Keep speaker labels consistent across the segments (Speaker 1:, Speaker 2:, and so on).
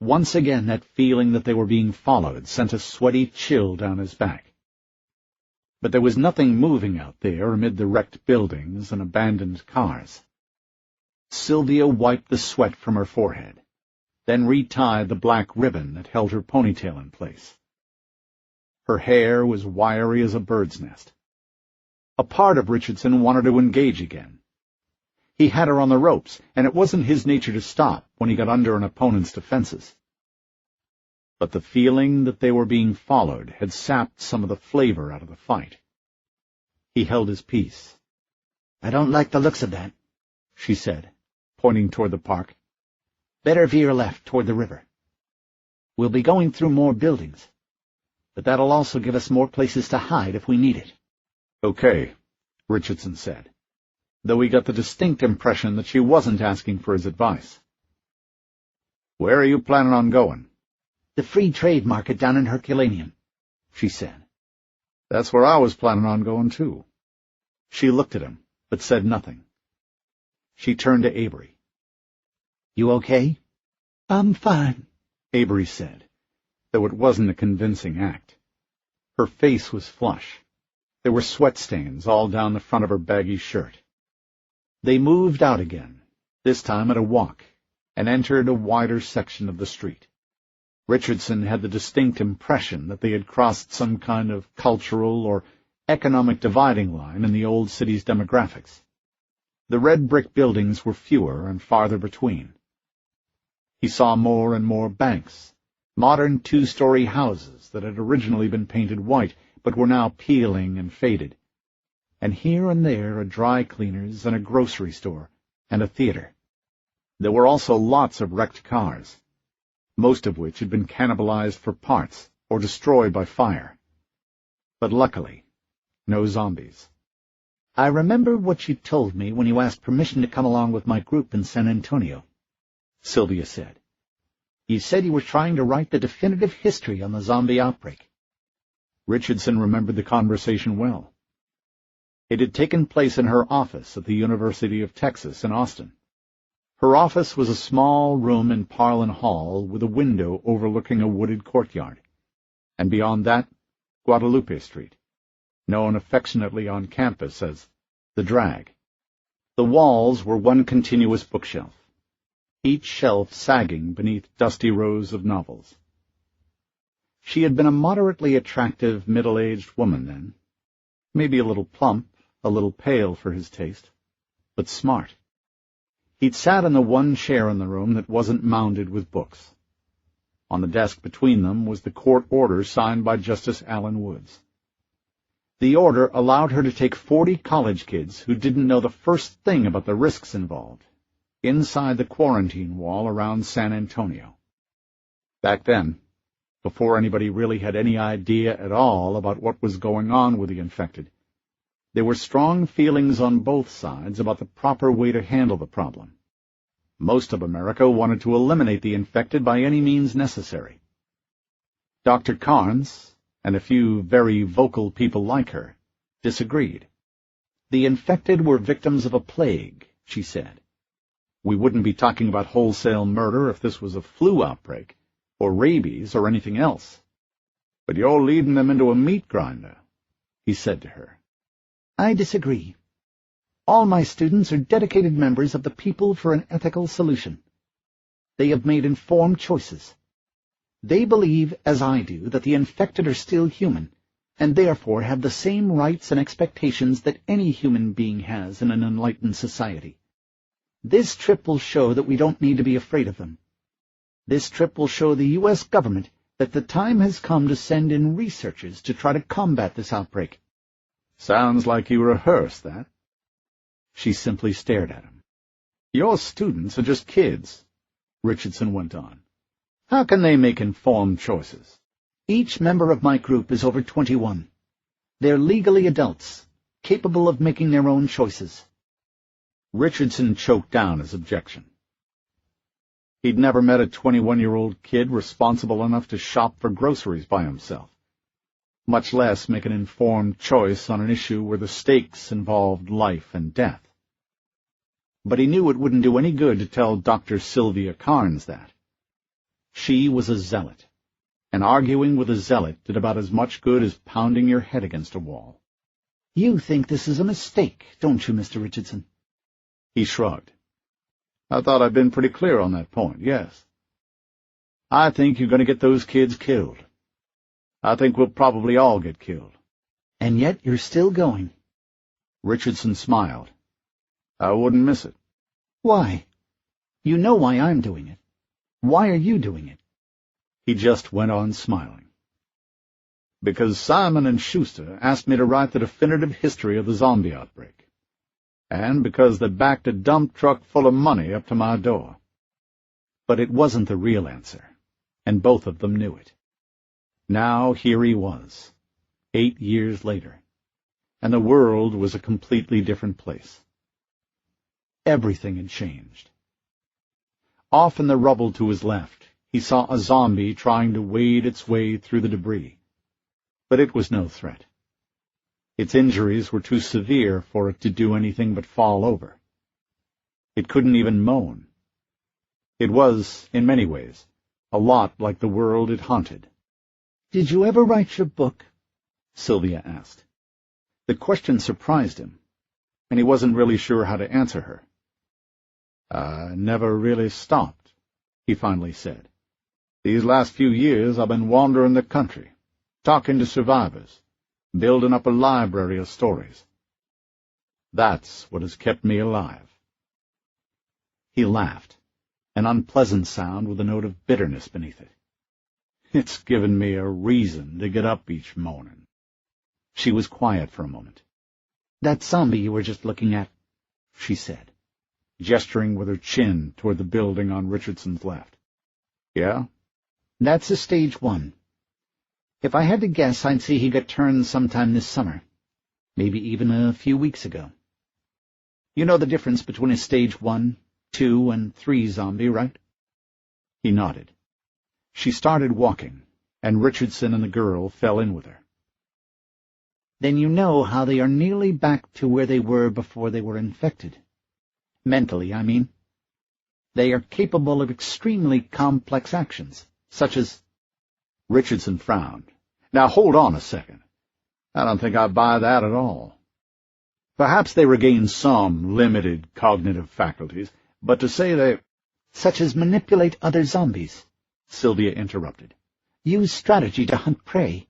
Speaker 1: Once again that feeling that they were being followed sent a sweaty chill down his back. But there was nothing moving out there amid the wrecked buildings and abandoned cars. Sylvia wiped the sweat from her forehead, then retied the black ribbon that held her ponytail in place. Her hair was wiry as a bird's nest. A part of Richardson wanted to engage again. He had her on the ropes, and it wasn't his nature to stop when he got under an opponent's defenses. But the feeling that they were being followed had sapped some of the flavor out of the fight. He held his peace.
Speaker 2: "I don't like the looks of that," she said,
Speaker 1: pointing toward the park.
Speaker 2: "Better veer left toward the river. We'll be going through more buildings, but that'll also give us more places to hide if we need it."
Speaker 1: "Okay," Richardson said, though he got the distinct impression that she wasn't asking for his advice. "Where are you planning on going?"
Speaker 2: "The free trade market down in Herculaneum," she said.
Speaker 1: "That's where I was planning on going, too." She looked at him, but said nothing. She turned to Avery.
Speaker 2: "You okay?"
Speaker 3: "I'm fine,"
Speaker 1: Avery said, though it wasn't a convincing act. Her face was flush. There were sweat stains all down the front of her baggy shirt. They moved out again, this time at a walk, and entered a wider section of the street. Richardson had the distinct impression that they had crossed some kind of cultural or economic dividing line in the old city's demographics. The red brick buildings were fewer and farther between. He saw more and more banks, modern two-story houses that had originally been painted white but were now peeling and faded, and here and there a dry cleaner's and a grocery store and a theater. There were also lots of wrecked cars, most of which had been cannibalized for parts or destroyed by fire. But luckily, no zombies.
Speaker 2: "I remember what you told me when you asked permission to come along with my group in San Antonio," Sylvia said. "You said you were trying to write the definitive history on the zombie outbreak."
Speaker 1: Richardson remembered the conversation well. It had taken place in her office at the University of Texas in Austin. Her office was a small room in Parlin Hall with a window overlooking a wooded courtyard, and beyond that, Guadalupe Street, known affectionately on campus as the Drag. The walls were one continuous bookshelf, each shelf sagging beneath dusty rows of novels. She had been a moderately attractive middle-aged woman then, maybe a little plump, a little pale for his taste, but smart. He'd sat in the one chair in the room that wasn't mounded with books. On the desk between them was the court order signed by Justice Allen Woods. The order allowed her to take 40 college kids who didn't know the first thing about the risks involved, inside the quarantine wall around San Antonio. Back then, before anybody really had any idea at all about what was going on with the infected, there were strong feelings on both sides about the proper way to handle the problem. Most of America wanted to eliminate the infected by any means necessary. Dr. Carnes, and a few very vocal people like her, disagreed. The infected were victims of a plague, she said. We wouldn't be talking about wholesale murder if this was a flu outbreak, or rabies, or anything else. But you're leading them into a meat grinder, he said to her.
Speaker 2: "I disagree. All my students are dedicated members of the People for an Ethical Solution. They have made informed choices. They believe, as I do, that the infected are still human, and therefore have the same rights and expectations that any human being has in an enlightened society. This trip will show that we don't need to be afraid of them. This trip will show the U.S. government that the time has come to send in researchers to try to combat this outbreak."
Speaker 1: "Sounds like you rehearsed that." She simply stared at him. "Your students are just kids," Richardson went on. "How can they make informed choices?"
Speaker 2: "Each member of my group is over 21. They're legally adults, capable of making their own choices."
Speaker 1: Richardson choked down his objection. He'd never met a 21-year-old kid responsible enough to shop for groceries by himself, much less make an informed choice on an issue where the stakes involved life and death. But he knew it wouldn't do any good to tell Dr. Sylvia Carnes that. She was a zealot, and arguing with a zealot did about as much good as pounding your head against a wall.
Speaker 2: You think this is a mistake, don't you, Mr. Richardson?
Speaker 1: He shrugged. I thought I'd been pretty clear on that point, yes. I think you're going to get those kids killed. I think we'll probably all get killed.
Speaker 2: And yet you're still going.
Speaker 1: Richardson smiled. I wouldn't miss it.
Speaker 2: Why? You know why I'm doing it. Why are you doing it?
Speaker 1: He just went on smiling. Because Simon and Schuster asked me to write the definitive history of the zombie outbreak. And because they backed a dump truck full of money up to my door. But it wasn't the real answer, and both of them knew it. Now here he was, 8 years later, and the world was a completely different place. Everything had changed. Off in the rubble to his left, he saw a zombie trying to wade its way through the debris. But it was no threat. Its injuries were too severe for it to do anything but fall over. It couldn't even moan. It was, in many ways, a lot like the world it haunted.
Speaker 2: Did you ever write your book?
Speaker 1: Sylvia asked. The question surprised him, and he wasn't really sure how to answer her. I never really stopped, he finally said. These last few years I've been wandering the country, talking to survivors, building up a library of stories. That's what has kept me alive. He laughed, an unpleasant sound with a note of bitterness beneath it. It's given me a reason to get up each morning. She was quiet for a moment.
Speaker 2: That zombie you were just looking at, she said,
Speaker 1: gesturing with her chin toward the building on Richardson's left. Yeah?
Speaker 2: That's a stage 1. If I had to guess, I'd say he got turned sometime this summer, maybe even a few weeks ago. You know the difference between a stage 1, 2, and 3 zombie, right?
Speaker 1: He nodded. She started walking, and Richardson and the girl fell in with her.
Speaker 2: Then you know how they are nearly back to where they were before they were infected. Mentally, I mean. They are capable of extremely complex actions, such as—
Speaker 1: Richardson frowned. Now hold on a second. I don't think I buy that at all. Perhaps they regain some limited cognitive faculties, but to say they—
Speaker 2: Such as manipulate other zombies,
Speaker 1: Sylvia interrupted.
Speaker 2: Use strategy to hunt prey.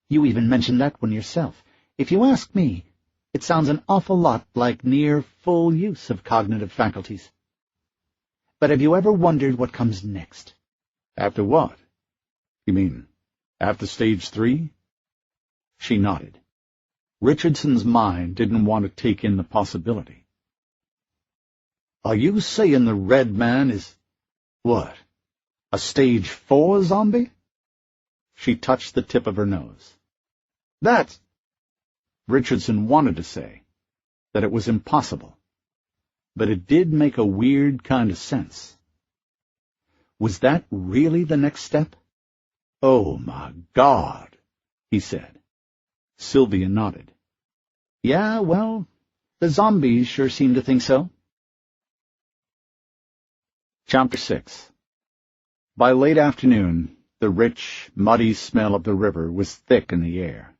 Speaker 2: You even mentioned that one yourself. If you ask me, it sounds an awful lot like near full use of cognitive faculties. But have you ever wondered what comes next?
Speaker 1: After what? You mean, after stage 3? She nodded. Richardson's mind didn't want to take in the possibility. Are you saying the Red Man is— what? A stage 4 zombie? She touched the tip of her nose. That's— Richardson wanted to say that it was impossible, but it did make a weird kind of sense. Was that really the next step? Oh, my God, he said. Sylvia nodded.
Speaker 2: Yeah, well, the zombies sure seem to think so.
Speaker 1: Chapter 6. By late afternoon, the rich, muddy smell of the river was thick in the air.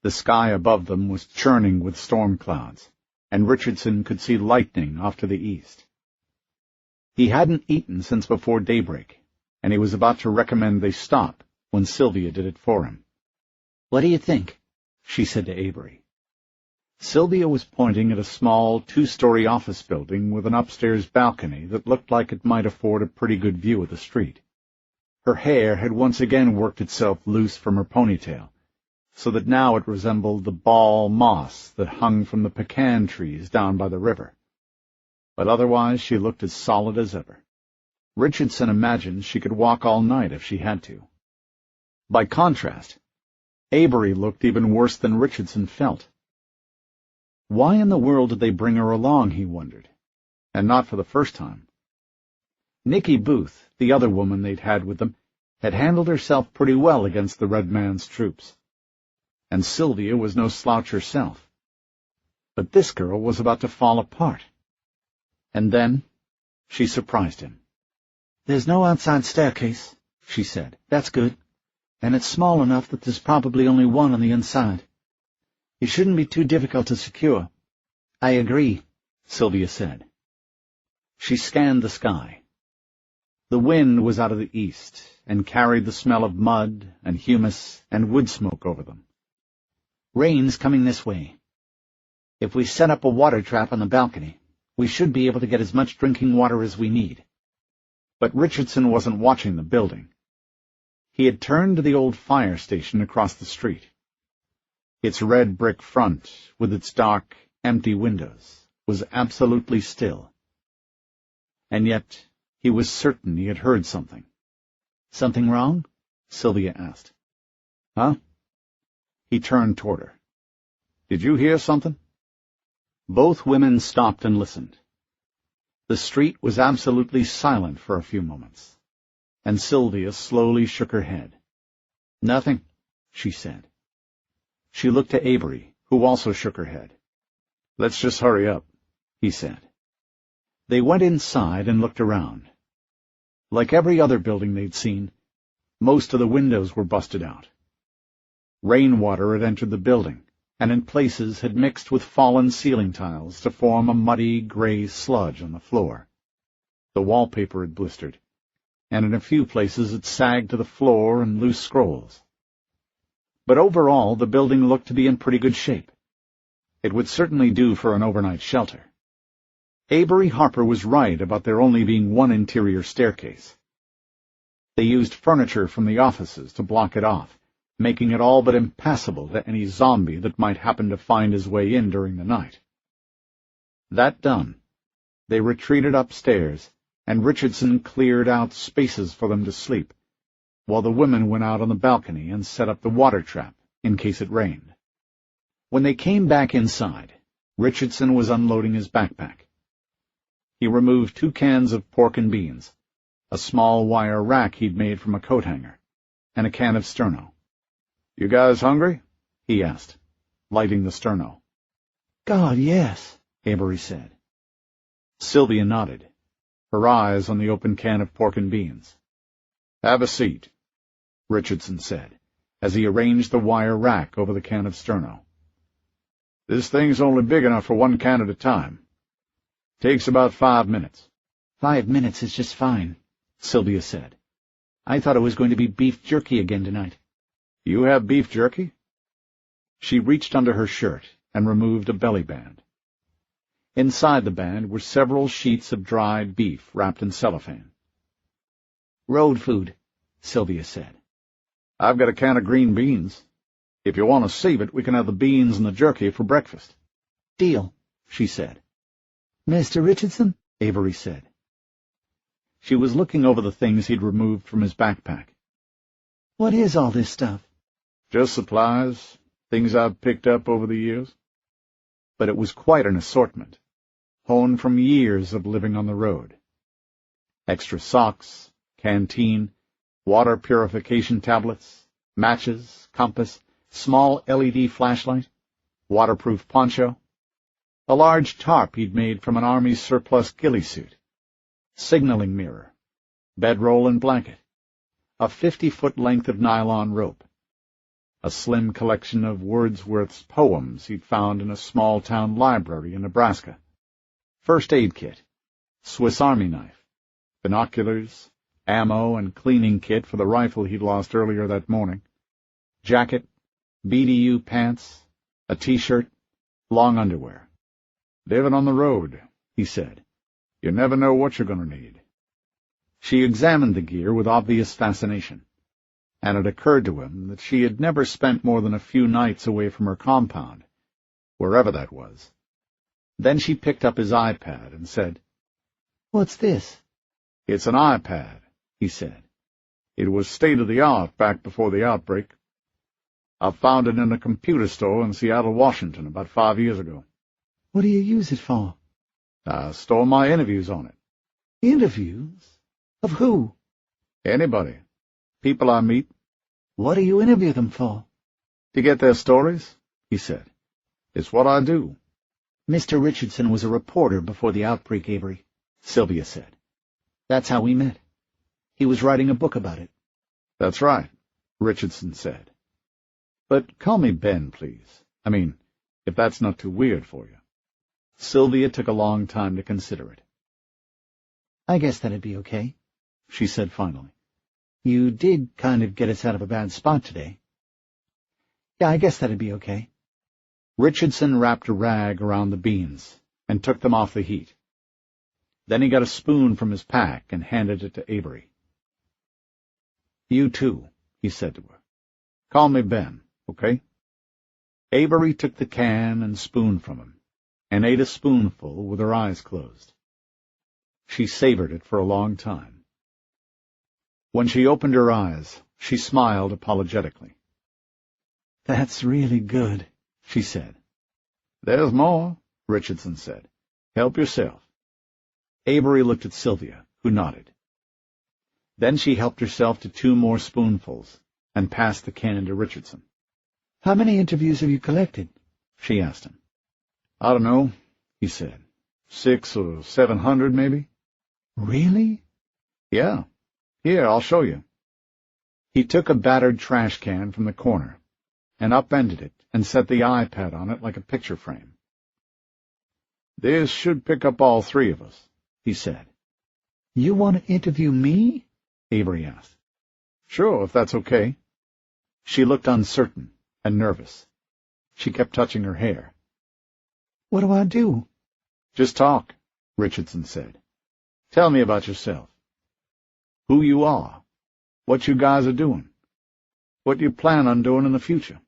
Speaker 1: The sky above them was churning with storm clouds, and Richardson could see lightning off to the east. He hadn't eaten since before daybreak, and he was about to recommend they stop when Sylvia did it for him.
Speaker 2: What do you think?
Speaker 1: She said to Avery. Sylvia was pointing at a small 2-story office building with an upstairs balcony that looked like it might afford a pretty good view of the street. Her hair had once again worked itself loose from her ponytail, so that now it resembled the ball moss that hung from the pecan trees down by the river. But otherwise she looked as solid as ever. Richardson imagined she could walk all night if she had to. By contrast, Avery looked even worse than Richardson felt. Why in the world did they bring her along, he wondered, and not for the first time. Nicky Booth, the other woman they'd had with them, had handled herself pretty well against the Red Man's troops. And Sylvia was no slouch herself. But this girl was about to fall apart. And then she surprised him.
Speaker 2: There's no outside staircase, she said. That's good. And it's small enough that there's probably only one on the inside. It shouldn't be too difficult to secure. I agree, Sylvia said. She scanned the sky. The wind was out of the east and carried the smell of mud and humus and wood smoke over them. Rain's coming this way. If we set up a water trap on the balcony, we should be able to get as much drinking water as we need. But Richardson wasn't watching the building. He had turned to the old fire station across the street. Its red brick front, with its dark, empty windows, was absolutely still. And yet he was certain he had heard something. "Something wrong?" Sylvia asked. "Huh?" He turned toward her. "Did you hear something?" Both women stopped and listened. The street was absolutely silent for a few moments, and Sylvia slowly shook her head. "Nothing," she said. She looked to Avery, who also shook her head. "Let's just hurry up," he said. They went inside and looked around. Like every other building they'd seen, most of the windows were busted out. Rainwater had entered the building, and in places had mixed with fallen ceiling tiles to form a muddy, gray sludge on the floor. The wallpaper had blistered, and in a few places it sagged to the floor in loose scrolls. But overall, the building looked to be in pretty good shape. It would certainly do for an overnight shelter. Avery Harper was right about there only being one interior staircase. They used furniture from the offices to block it off, making it all but impassable to any zombie that might happen to find his way in during the night. That done, they retreated upstairs, and Richardson cleared out spaces for them to sleep, while the women went out on the balcony and set up the water trap in case it rained. When they came back inside, Richardson was unloading his backpack. He removed 2 cans of pork and beans, a small wire rack he'd made from a coat hanger, and a can of sterno. "You guys hungry?" he asked, lighting the sterno. "God, yes," Avery said. Sylvia nodded, her eyes on the open can of pork and beans. "Have a seat," Richardson said, as he arranged the wire rack over the can of sterno. "This thing's only big enough for 1 can at a time. Takes about 5 minutes. 5 minutes is just fine," Sylvia said. "I thought it was going to be beef jerky again tonight." "You have beef jerky?" She reached under her shirt and removed a belly band. Inside the band were several sheets of dried beef wrapped in cellophane. "Road food," Sylvia said. "I've got a can of green beans. If you want to save it, we can have the beans and the jerky for breakfast." "Deal," she said. "Mr. Richardson?" Avery said. She was looking over the things he'd removed from his backpack. "What is all this stuff?" "Just supplies, things I've picked up over the years." But it was quite an assortment, honed from years of living on the road. Extra socks, canteen, water purification tablets, matches, compass, small LED flashlight, waterproof poncho, a large tarp he'd made from an Army surplus ghillie suit, signaling mirror, bedroll and blanket, a 50-foot length of nylon rope, a slim collection of Wordsworth's poems he'd found in a small-town library in Nebraska, first aid kit, Swiss Army knife, binoculars, ammo and cleaning kit for the rifle he'd lost earlier that morning, jacket, BDU pants, a T-shirt, long underwear. "Living on the road," he said. "You never know what you're going to need." She examined the gear with obvious fascination, and it occurred to him that she had never spent more than a few nights away from her compound, wherever that was. Then she picked up his iPad and said, "What's this?" "It's an iPad," he said. "It was state-of-the-art back before the outbreak. I found it in a computer store in Seattle, Washington, about 5 years ago." "What do you use it for?" "I store my interviews on it." "Interviews? Of who?" "Anybody. People I meet." "What do you interview them for?" "To get their stories," he said. "It's what I do." "Mr. Richardson was a reporter before the outbreak, Avery," Sylvia said. "That's how we met. He was writing a book about it.
Speaker 1: That's right, Richardson said. But call me Ben, please. I mean, if that's not too weird for you. Sylvia took a long time to consider it.
Speaker 2: I guess that'd be okay,
Speaker 1: she said finally.
Speaker 2: You did kind of get us out of a bad spot today. Yeah, I guess that'd be okay.
Speaker 1: Richardson wrapped a rag around the beans and took them off the heat. Then he got a spoon from his pack and handed it to Avery. You too, he said to her. Call me Ben, okay? Avery took the can and spoon from him and ate a spoonful with her eyes closed. She savored it for a long time. When she opened her eyes, she smiled apologetically.
Speaker 2: That's really good,
Speaker 1: she said. There's more, Richardson said. Help yourself. Avery looked at Sylvia, who nodded. Then she helped herself to 2 more spoonfuls and passed the can to Richardson.
Speaker 2: How many interviews have you collected?
Speaker 1: She asked him. I don't know, he said. 600 or 700, maybe.
Speaker 2: Really?
Speaker 1: Yeah. Here, I'll show you. He took a battered trash can from the corner and upended it and set the iPad on it like a picture frame. This should pick up all 3 of us, he said.
Speaker 2: You want to interview me?
Speaker 1: Avery asked. Sure, if that's okay. She looked uncertain and nervous. She kept touching her hair.
Speaker 2: What do I do?
Speaker 1: Just talk, Richardson said. Tell me about yourself. Who you are. What you guys are doing. What you plan on doing in the future.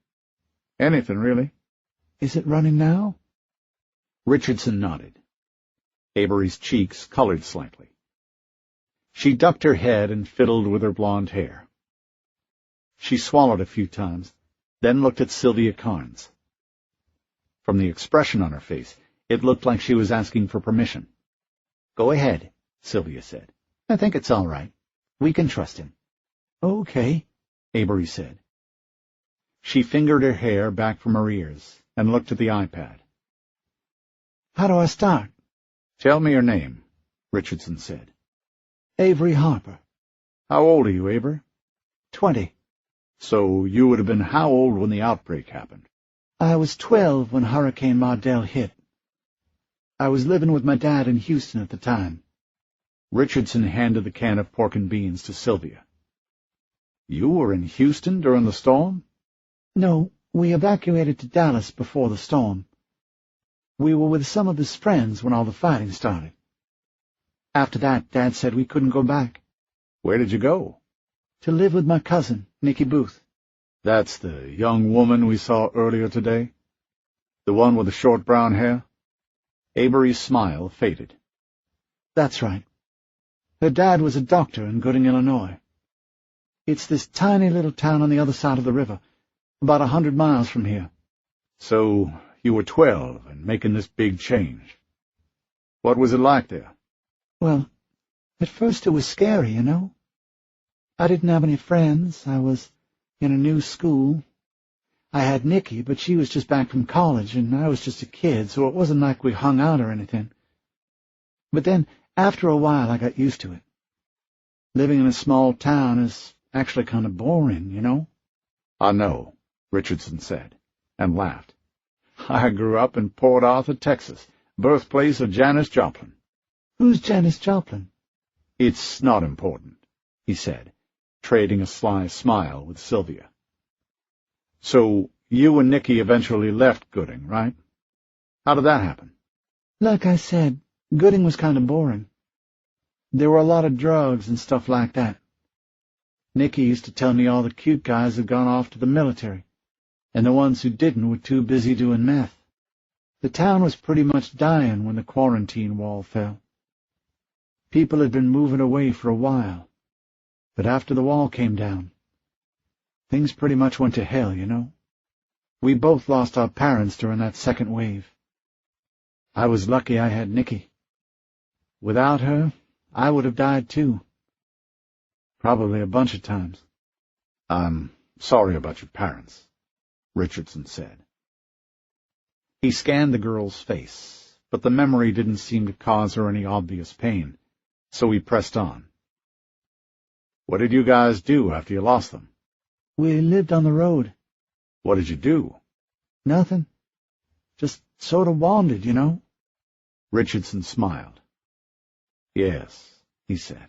Speaker 1: Anything, really.
Speaker 2: Is it running now?
Speaker 1: Richardson nodded. Avery's cheeks colored slightly. She ducked her head and fiddled with her blonde hair. She swallowed a few times, then looked at Sylvia Carnes. From the expression on her face, it looked like she was asking for permission.
Speaker 2: Go ahead,
Speaker 1: Sylvia said.
Speaker 2: I think it's all right. We can trust him. Okay,
Speaker 1: Avery said. She fingered her hair back from her ears and looked at the iPad.
Speaker 2: How do I start?
Speaker 1: Tell me your name, Richardson said.
Speaker 2: Avery Harper.
Speaker 1: How old are you, Avery?
Speaker 2: 20.
Speaker 1: So you would have been how old when the outbreak happened?
Speaker 2: I was 12 when Hurricane Mardell hit. I was living with my dad in Houston at the time.
Speaker 1: Richardson handed the can of pork and beans to Sylvia. You were in Houston during the storm?
Speaker 2: No, we evacuated to Dallas before the storm. We were with some of his friends when all the fighting started. After that, Dad said we couldn't go back.
Speaker 1: Where did you go?
Speaker 2: To live with my cousin, Nicky Booth.
Speaker 1: That's the young woman we saw earlier today? The one with the short brown hair? Avery's smile faded.
Speaker 2: That's right. Her dad was a doctor in Gooding, Illinois. It's this tiny little town on the other side of the river, about 100 miles from here.
Speaker 1: So you were 12 and making this big change. What was it like there?
Speaker 2: Well, at first it was scary, you know. I didn't have any friends. I was in a new school. I had Nicky, but she was just back from college, and I was just a kid, so it wasn't like we hung out or anything. But then, after a while, I got used to it. Living in a small town is actually kind of boring, you know?
Speaker 1: I know, Richardson said, and laughed. I grew up in Port Arthur, Texas, birthplace of Janis Joplin.
Speaker 2: Who's Janis Joplin?
Speaker 1: It's not important, he said, trading a sly smile with Sylvia. So you and Nicky eventually left Gooding, right? How did that happen?
Speaker 2: Like I said, Gooding was kind of boring. There were a lot of drugs and stuff like that. Nicky used to tell me all the cute guys had gone off to the military, and the ones who didn't were too busy doing meth. The town was pretty much dying when the quarantine wall fell. People had been moving away for a while, but after the wall came down, things pretty much went to hell, you know. We both lost our parents during that second wave. I was lucky I had Nicky. Without her, I would have died too. Probably a bunch of times.
Speaker 1: I'm sorry about your parents, Richardson said. He scanned the girl's face, but the memory didn't seem to cause her any obvious pain, so he pressed on. What did you guys do after you lost them?
Speaker 3: We lived on the road.
Speaker 1: What did you do?
Speaker 3: Nothing. Just sort of wandered, you know.
Speaker 1: Richardson smiled. Yes, he said.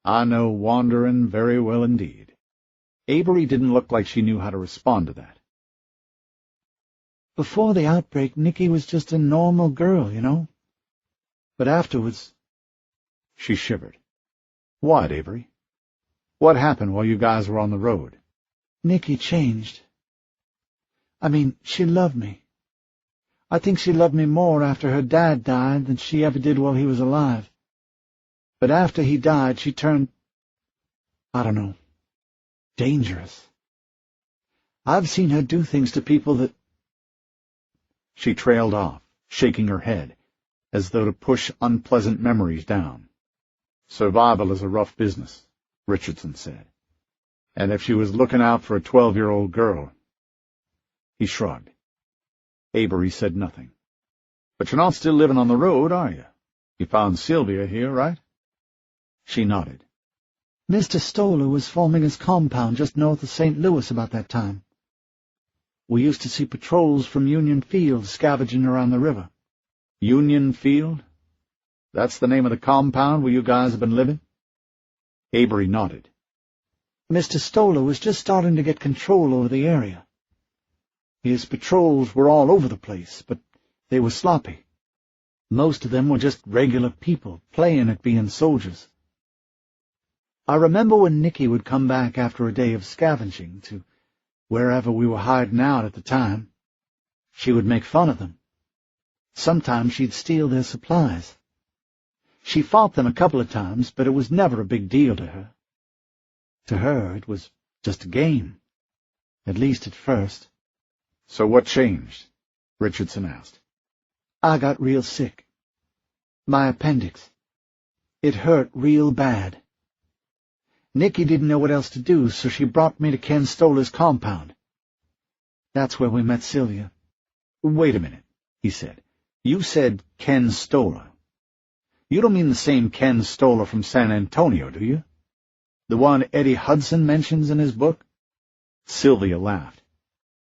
Speaker 1: I know wandering very well indeed. Avery didn't look like she knew how to respond to that.
Speaker 3: Before the outbreak, Nikki was just a normal girl, you know. But afterwards...
Speaker 1: She shivered. What, Avery? What happened while you guys were on the road?
Speaker 3: Nikki changed. I mean, she loved me. I think she loved me more after her dad died than she ever did while he was alive. But after he died, she turned, I don't know, dangerous. I've seen her do things to people that...
Speaker 1: She trailed off, shaking her head, as though to push unpleasant memories down. Survival is a rough business, Richardson said. And if she was looking out for a 12-year-old girl... He shrugged. Avery said nothing. But you're not still living on the road, are you? You found Sylvia here, right? She nodded.
Speaker 3: Mr. Stoller was forming his compound just north of St. Louis about that time. We used to see patrols from Union Field scavenging around the river.
Speaker 1: Union Field? That's the name of the compound where you guys have been living? Avery nodded.
Speaker 3: Mr. Stoller was just starting to get control over the area. His patrols were all over the place, but they were sloppy. Most of them were just regular people playing at being soldiers. I remember when Nicky would come back after a day of scavenging to wherever we were hiding out at the time. She would make fun of them. Sometimes she'd steal their supplies. She fought them a couple of times, but it was never a big deal to her. To her, it was just a game, at least at first.
Speaker 1: So what changed? Richardson asked.
Speaker 3: I got real sick. My appendix. It hurt real bad. Nicky didn't know what else to do, so she brought me to Ken Stoller's compound. That's where we met Sylvia.
Speaker 1: Wait a minute, he said. You said Ken Stoller. You don't mean the same Ken Stoller from San Antonio, do you? The one Eddie Hudson mentions in his book? Sylvia laughed.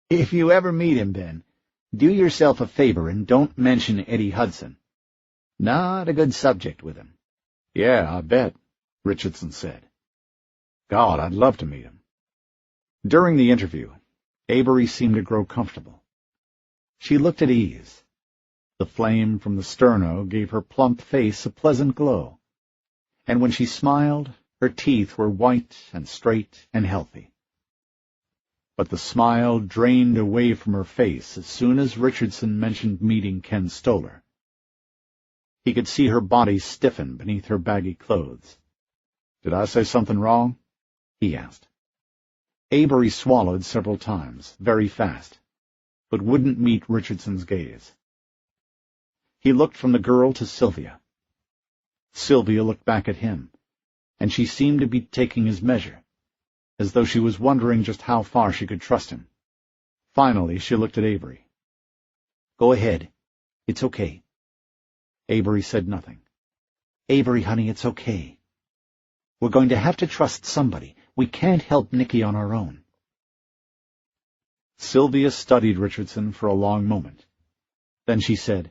Speaker 1: If you ever meet him, Ben, do yourself a favor and don't mention Eddie Hudson. Not a good subject with him. Yeah, I bet, Richardson said. God, I'd love to meet him. During the interview, Avery seemed to grow comfortable. She looked at ease. The flame from the sterno gave her plump face a pleasant glow, and when she smiled, her teeth were white and straight and healthy. But the smile drained away from her face as soon as Richardson mentioned meeting Ken Stoller. He could see her body stiffen beneath her baggy clothes. Did I say something wrong? He asked. Avery swallowed several times, very fast, but wouldn't meet Richardson's gaze. He looked from the girl to Sylvia. Sylvia looked back at him, and she seemed to be taking his measure, as though she was wondering just how far she could trust him. Finally, she looked at Avery. Go ahead. It's okay. Avery said nothing. Avery, honey, it's okay. We're going to have to trust somebody. We can't help Nicky on our own. Sylvia studied Richardson for a long moment. Then she said,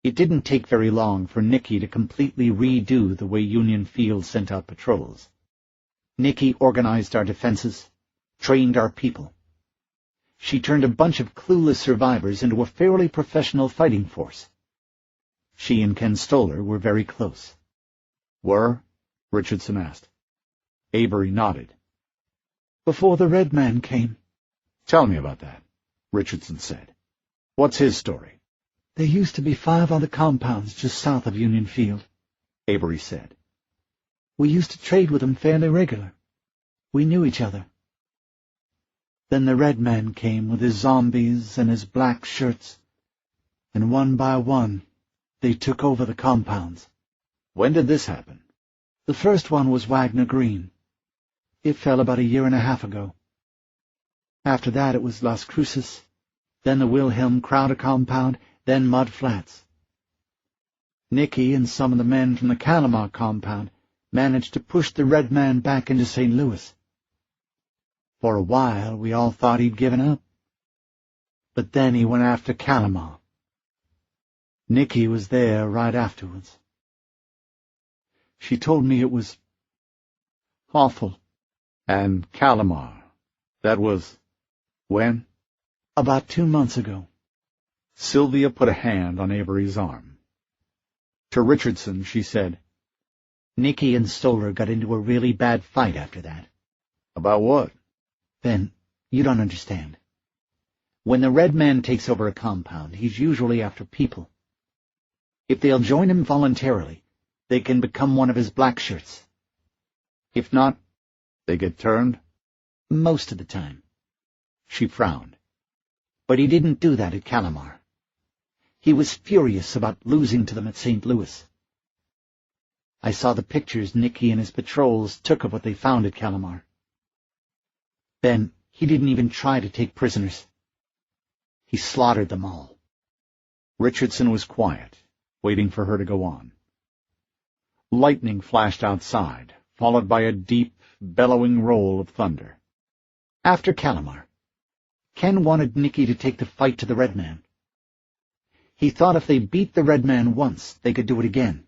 Speaker 1: It didn't take very long for Nicky to completely redo the way Union Field sent out patrols. Nicky organized our defenses, trained our people. She turned a bunch of clueless survivors into a fairly professional fighting force. She and Ken Stoller were very close. Were? Richardson asked. Avery nodded. Before the Red Man came. Tell me about that, Richardson said. What's his story? There used to be 5 other compounds just south of Union Field, Avery said. We used to trade with them fairly regular. We knew each other. Then the Red Man came with his zombies and his black shirts, and one by one they took over the compounds. When did this happen? The first one was Wagner Green. It fell about 1.5 years ago. After that it was Las Cruces, then the Wilhelm Crowder compound, then Mud Flats. Nicky and some of the men from the Calamar compound
Speaker 2: managed to push the Red Man back into St. Louis. For a while, we all thought he'd given up. But then he went after Calamar. Nicky was there right afterwards. She told me it was awful.
Speaker 1: And Calamar, that was when?
Speaker 2: About 2 months ago.
Speaker 1: Sylvia put a hand on Avery's arm. To Richardson, she said,
Speaker 2: Nicky and Stoller got into a really bad fight after that.
Speaker 1: About what?
Speaker 2: Ben, you don't understand. When the Red Man takes over a compound, he's usually after people. If they'll join him voluntarily, they can become one of his black shirts. If not,
Speaker 1: they get turned?
Speaker 2: Most of the time.
Speaker 1: She frowned.
Speaker 2: But he didn't do that at Calamar. He was furious about losing to them at St. Louis. I saw the pictures Nicky and his patrols took of what they found at Calamar. Ben, he didn't even try to take prisoners. He slaughtered them all.
Speaker 1: Richardson was quiet, waiting for her to go on. Lightning flashed outside, followed by a deep, bellowing roll of thunder.
Speaker 2: After Calamar, Ken wanted Nicky to take the fight to the Red Man. He thought if they beat the Red Man once, they could do it again.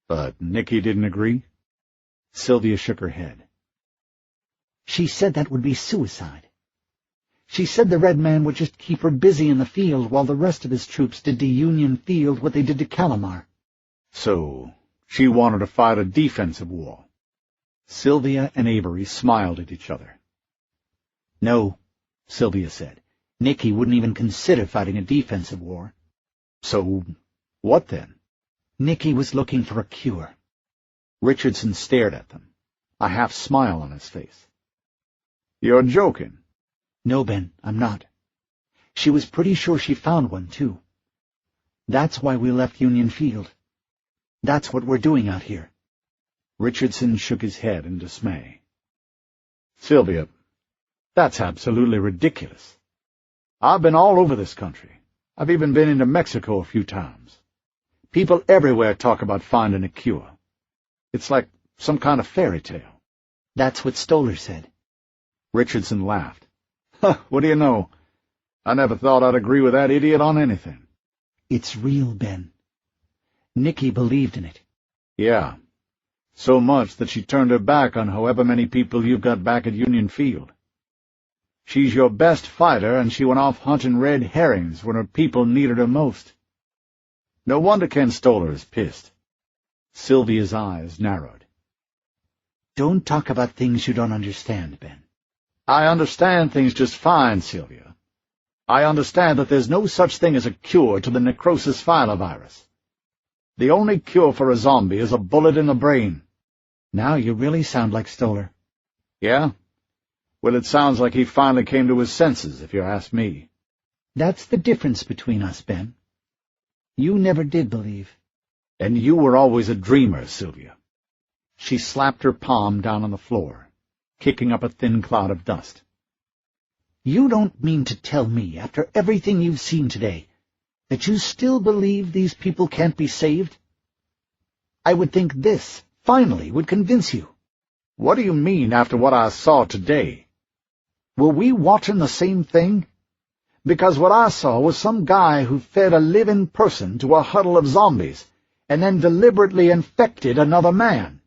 Speaker 1: But Nicky didn't agree? Sylvia shook her head.
Speaker 2: She said that would be suicide. She said the Red Man would just keep her busy in the field while the rest of his troops did to Union Field what they did to Calamar.
Speaker 1: So she wanted to fight a defensive war. Sylvia and Avery smiled at each other.
Speaker 2: No, Sylvia said. Nicky wouldn't even consider fighting a defensive war.
Speaker 1: So what then?
Speaker 2: Nicky was looking for a cure.
Speaker 1: Richardson stared at them, a half smile on his face. You're joking.
Speaker 2: No, Ben, I'm not. She was pretty sure she found one, too. That's why we left Union Field. That's what we're doing out here.
Speaker 1: Richardson shook his head in dismay. Sylvia, that's absolutely ridiculous. I've been all over this country. I've even been into Mexico a few times. People everywhere talk about finding a cure. It's like some kind of fairy tale.
Speaker 2: That's what Stoller said.
Speaker 1: Richardson laughed. What do you know? I never thought I'd agree with that idiot on anything.
Speaker 2: It's real, Ben. Nicky believed in it.
Speaker 1: Yeah, so much that she turned her back on however many people you've got back at Union Field. She's your best fighter, and she went off hunting red herrings when her people needed her most. No wonder Ken Stoller is pissed. Sylvia's eyes narrowed.
Speaker 2: Don't talk about things you don't understand, Ben.
Speaker 1: I understand things just fine, Sylvia. I understand that there's no such thing as a cure to the necrosis filovirus. The only cure for a zombie is a bullet in the brain.
Speaker 2: Now you really sound like Stoller.
Speaker 1: Yeah? Well, it sounds like he finally came to his senses, if you ask me.
Speaker 2: That's the difference between us, Ben. You never did believe.
Speaker 1: And you were always a dreamer, Sylvia. She slapped her palm down on the floor, kicking up a thin cloud of dust.
Speaker 2: You don't mean to tell me, after everything you've seen today, that you still believe these people can't be saved? I would think this, finally, would convince you.
Speaker 1: What do you mean, after what I saw today? Were we watching the same thing? Because what I saw was some guy who fed a living person to a huddle of zombies, and then deliberately infected another man.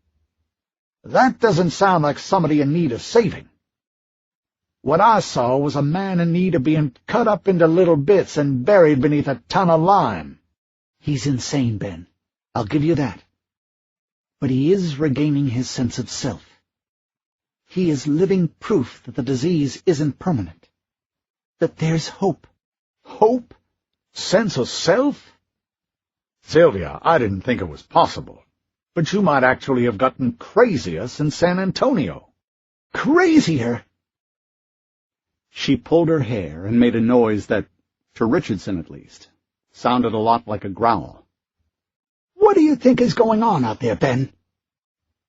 Speaker 1: That doesn't sound like somebody in need of saving. What I saw was a man in need of being cut up into little bits and buried beneath a ton of lime.
Speaker 2: He's insane, Ben. I'll give you that. But he is regaining his sense of self. He is living proof that the disease isn't permanent. That there's hope.
Speaker 1: Hope? Sense of self? Sylvia, I didn't think it was possible. But you might actually have gotten crazier since San Antonio.
Speaker 2: Crazier?
Speaker 1: She pulled her hair and made a noise that, to Richardson at least, sounded a lot like a growl.
Speaker 2: What do you think is going on out there, Ben?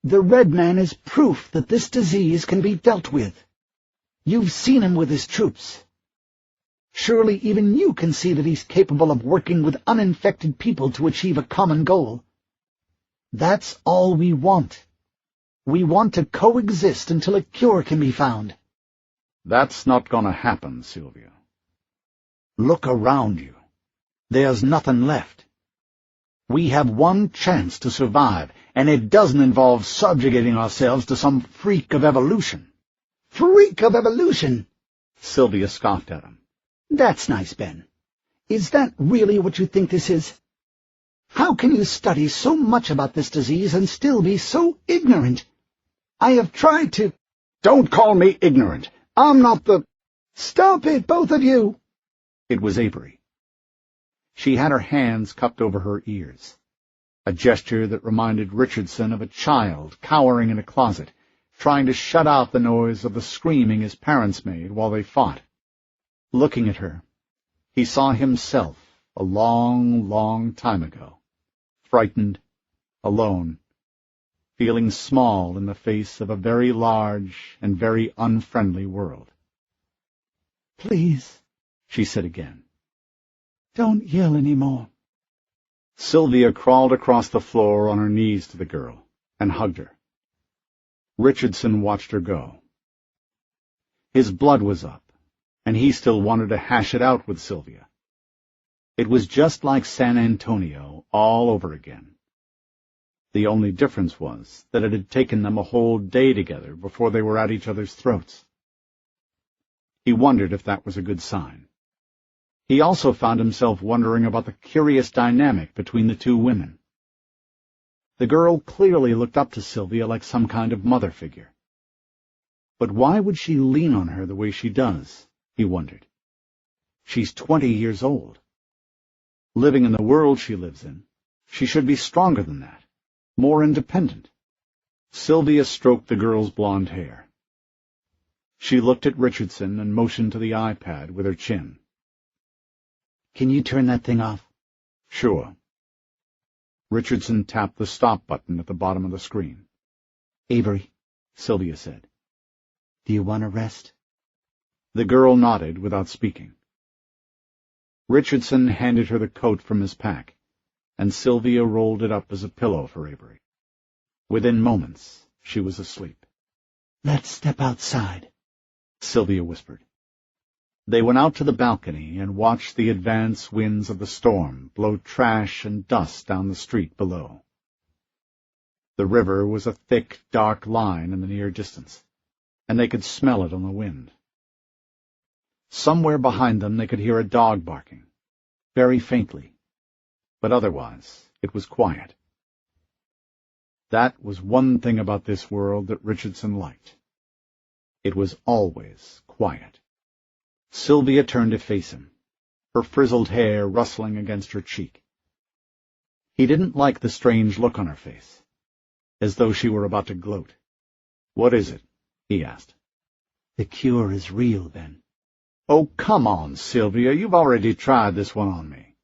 Speaker 2: The Red Man is proof that this disease can be dealt with. You've seen him with his troops. Surely even you can see that he's capable of working with uninfected people to achieve a common goal. That's all we want. We want to coexist until a cure can be found.
Speaker 1: That's not going to happen, Sylvia.
Speaker 2: Look around you. There's nothing left. We have one chance to survive, and it doesn't involve subjugating ourselves to some freak of evolution. Freak of evolution?
Speaker 1: Sylvia scoffed at him.
Speaker 2: That's nice, Ben. Is that really what you think this is? How can you study so much about this disease and still be so ignorant? I have tried to—
Speaker 1: Don't call me ignorant. I'm not the—
Speaker 2: Stop it, both of you!
Speaker 1: It was Avery. She had her hands cupped over her ears, a gesture that reminded Richardson of a child cowering in a closet, trying to shut out the noise of the screaming his parents made while they fought. Looking at her, he saw himself a long, long time ago, frightened, alone, feeling small in the face of a very large and very unfriendly world.
Speaker 2: Please,
Speaker 1: she said again.
Speaker 2: Don't yell any more.
Speaker 1: Sylvia crawled across the floor on her knees to the girl and hugged her. Richardson watched her go. His blood was up, and he still wanted to hash it out with Sylvia. It was just like San Antonio all over again. The only difference was that it had taken them a whole day together before they were at each other's throats. He wondered if that was a good sign. He also found himself wondering about the curious dynamic between the two women. The girl clearly looked up to Sylvia like some kind of mother figure. But why would she lean on her the way she does, he wondered. She's 20 years old. Living in the world she lives in, she should be stronger than that, more independent. Sylvia stroked the girl's blonde hair. She looked at Richardson and motioned to the iPad with her chin.
Speaker 2: Can you turn that thing off?
Speaker 1: Sure. Richardson tapped the stop button at the bottom of the screen.
Speaker 2: Avery,
Speaker 1: Sylvia said.
Speaker 2: Do you want to rest?
Speaker 1: The girl nodded without speaking. Richardson handed her the coat from his pack, and Sylvia rolled it up as a pillow for Avery. Within moments, she was asleep.
Speaker 2: Let's step outside,
Speaker 1: Sylvia whispered. They went out to the balcony and watched the advance winds of the storm blow trash and dust down the street below. The river was a thick, dark line in the near distance, and they could smell it on the wind. Somewhere behind them they could hear a dog barking, very faintly, but otherwise it was quiet. That was one thing about this world that Richardson liked. It was always quiet. Sylvia turned to face him, her frizzled hair rustling against her cheek. He didn't like the strange look on her face, as though she were about to gloat. "What is it?" he asked.
Speaker 2: The cure is real, Ben.
Speaker 1: Oh, come on, Sylvia, you've already tried this one on me.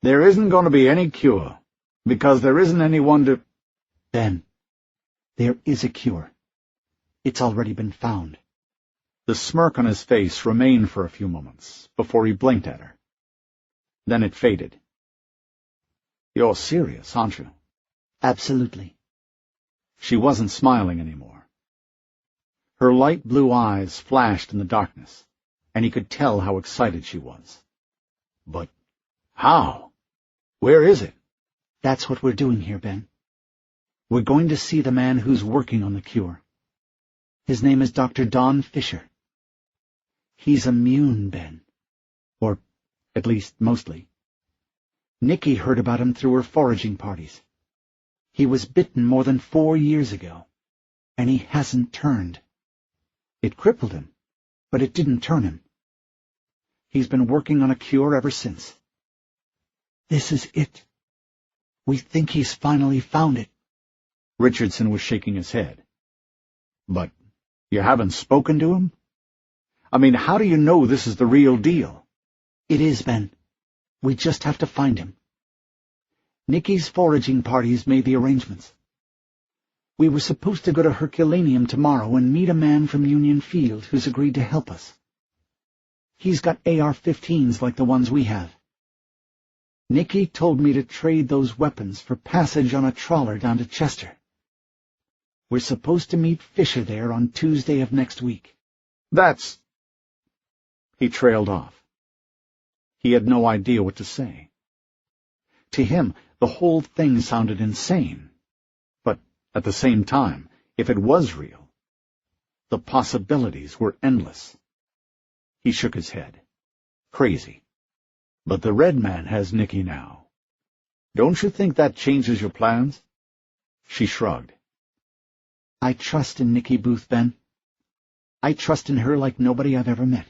Speaker 1: There isn't going to be any cure, because there isn't anyone to—
Speaker 2: Ben, there is a cure. It's already been found.
Speaker 1: The smirk on his face remained for a few moments before he blinked at her. Then it faded. You're serious, aren't you?
Speaker 2: Absolutely.
Speaker 1: She wasn't smiling anymore. Her light blue eyes flashed in the darkness, and he could tell how excited she was. But how? Where is it?
Speaker 2: That's what we're doing here, Ben. We're going to see the man who's working on the cure. His name is Dr. Don Fisher. He's immune, Ben. Or, at least, mostly. Nikki heard about him through her foraging parties. He was bitten more than 4 years ago, and he hasn't turned. It crippled him, but it didn't turn him. He's been working on a cure ever since. This is it. We think he's finally found it.
Speaker 1: Richardson was shaking his head. But you haven't spoken to him? I mean, how do you know this is the real deal?
Speaker 2: It is, Ben. We just have to find him. Nikki's foraging parties made the arrangements. We were supposed to go to Herculaneum tomorrow and meet a man from Union Field who's agreed to help us. He's got AR-15s like the ones we have. Nikki told me to trade those weapons for passage on a trawler down to Chester. We're supposed to meet Fisher there on Tuesday of next week.
Speaker 1: That's... He trailed off. He had no idea what to say. To him, the whole thing sounded insane. But at the same time, if it was real, the possibilities were endless. He shook his head. Crazy. But the Red Man has Nicky now. Don't you think that changes your plans? She shrugged.
Speaker 2: I trust in Nicky Booth, Ben. I trust in her like nobody I've ever met.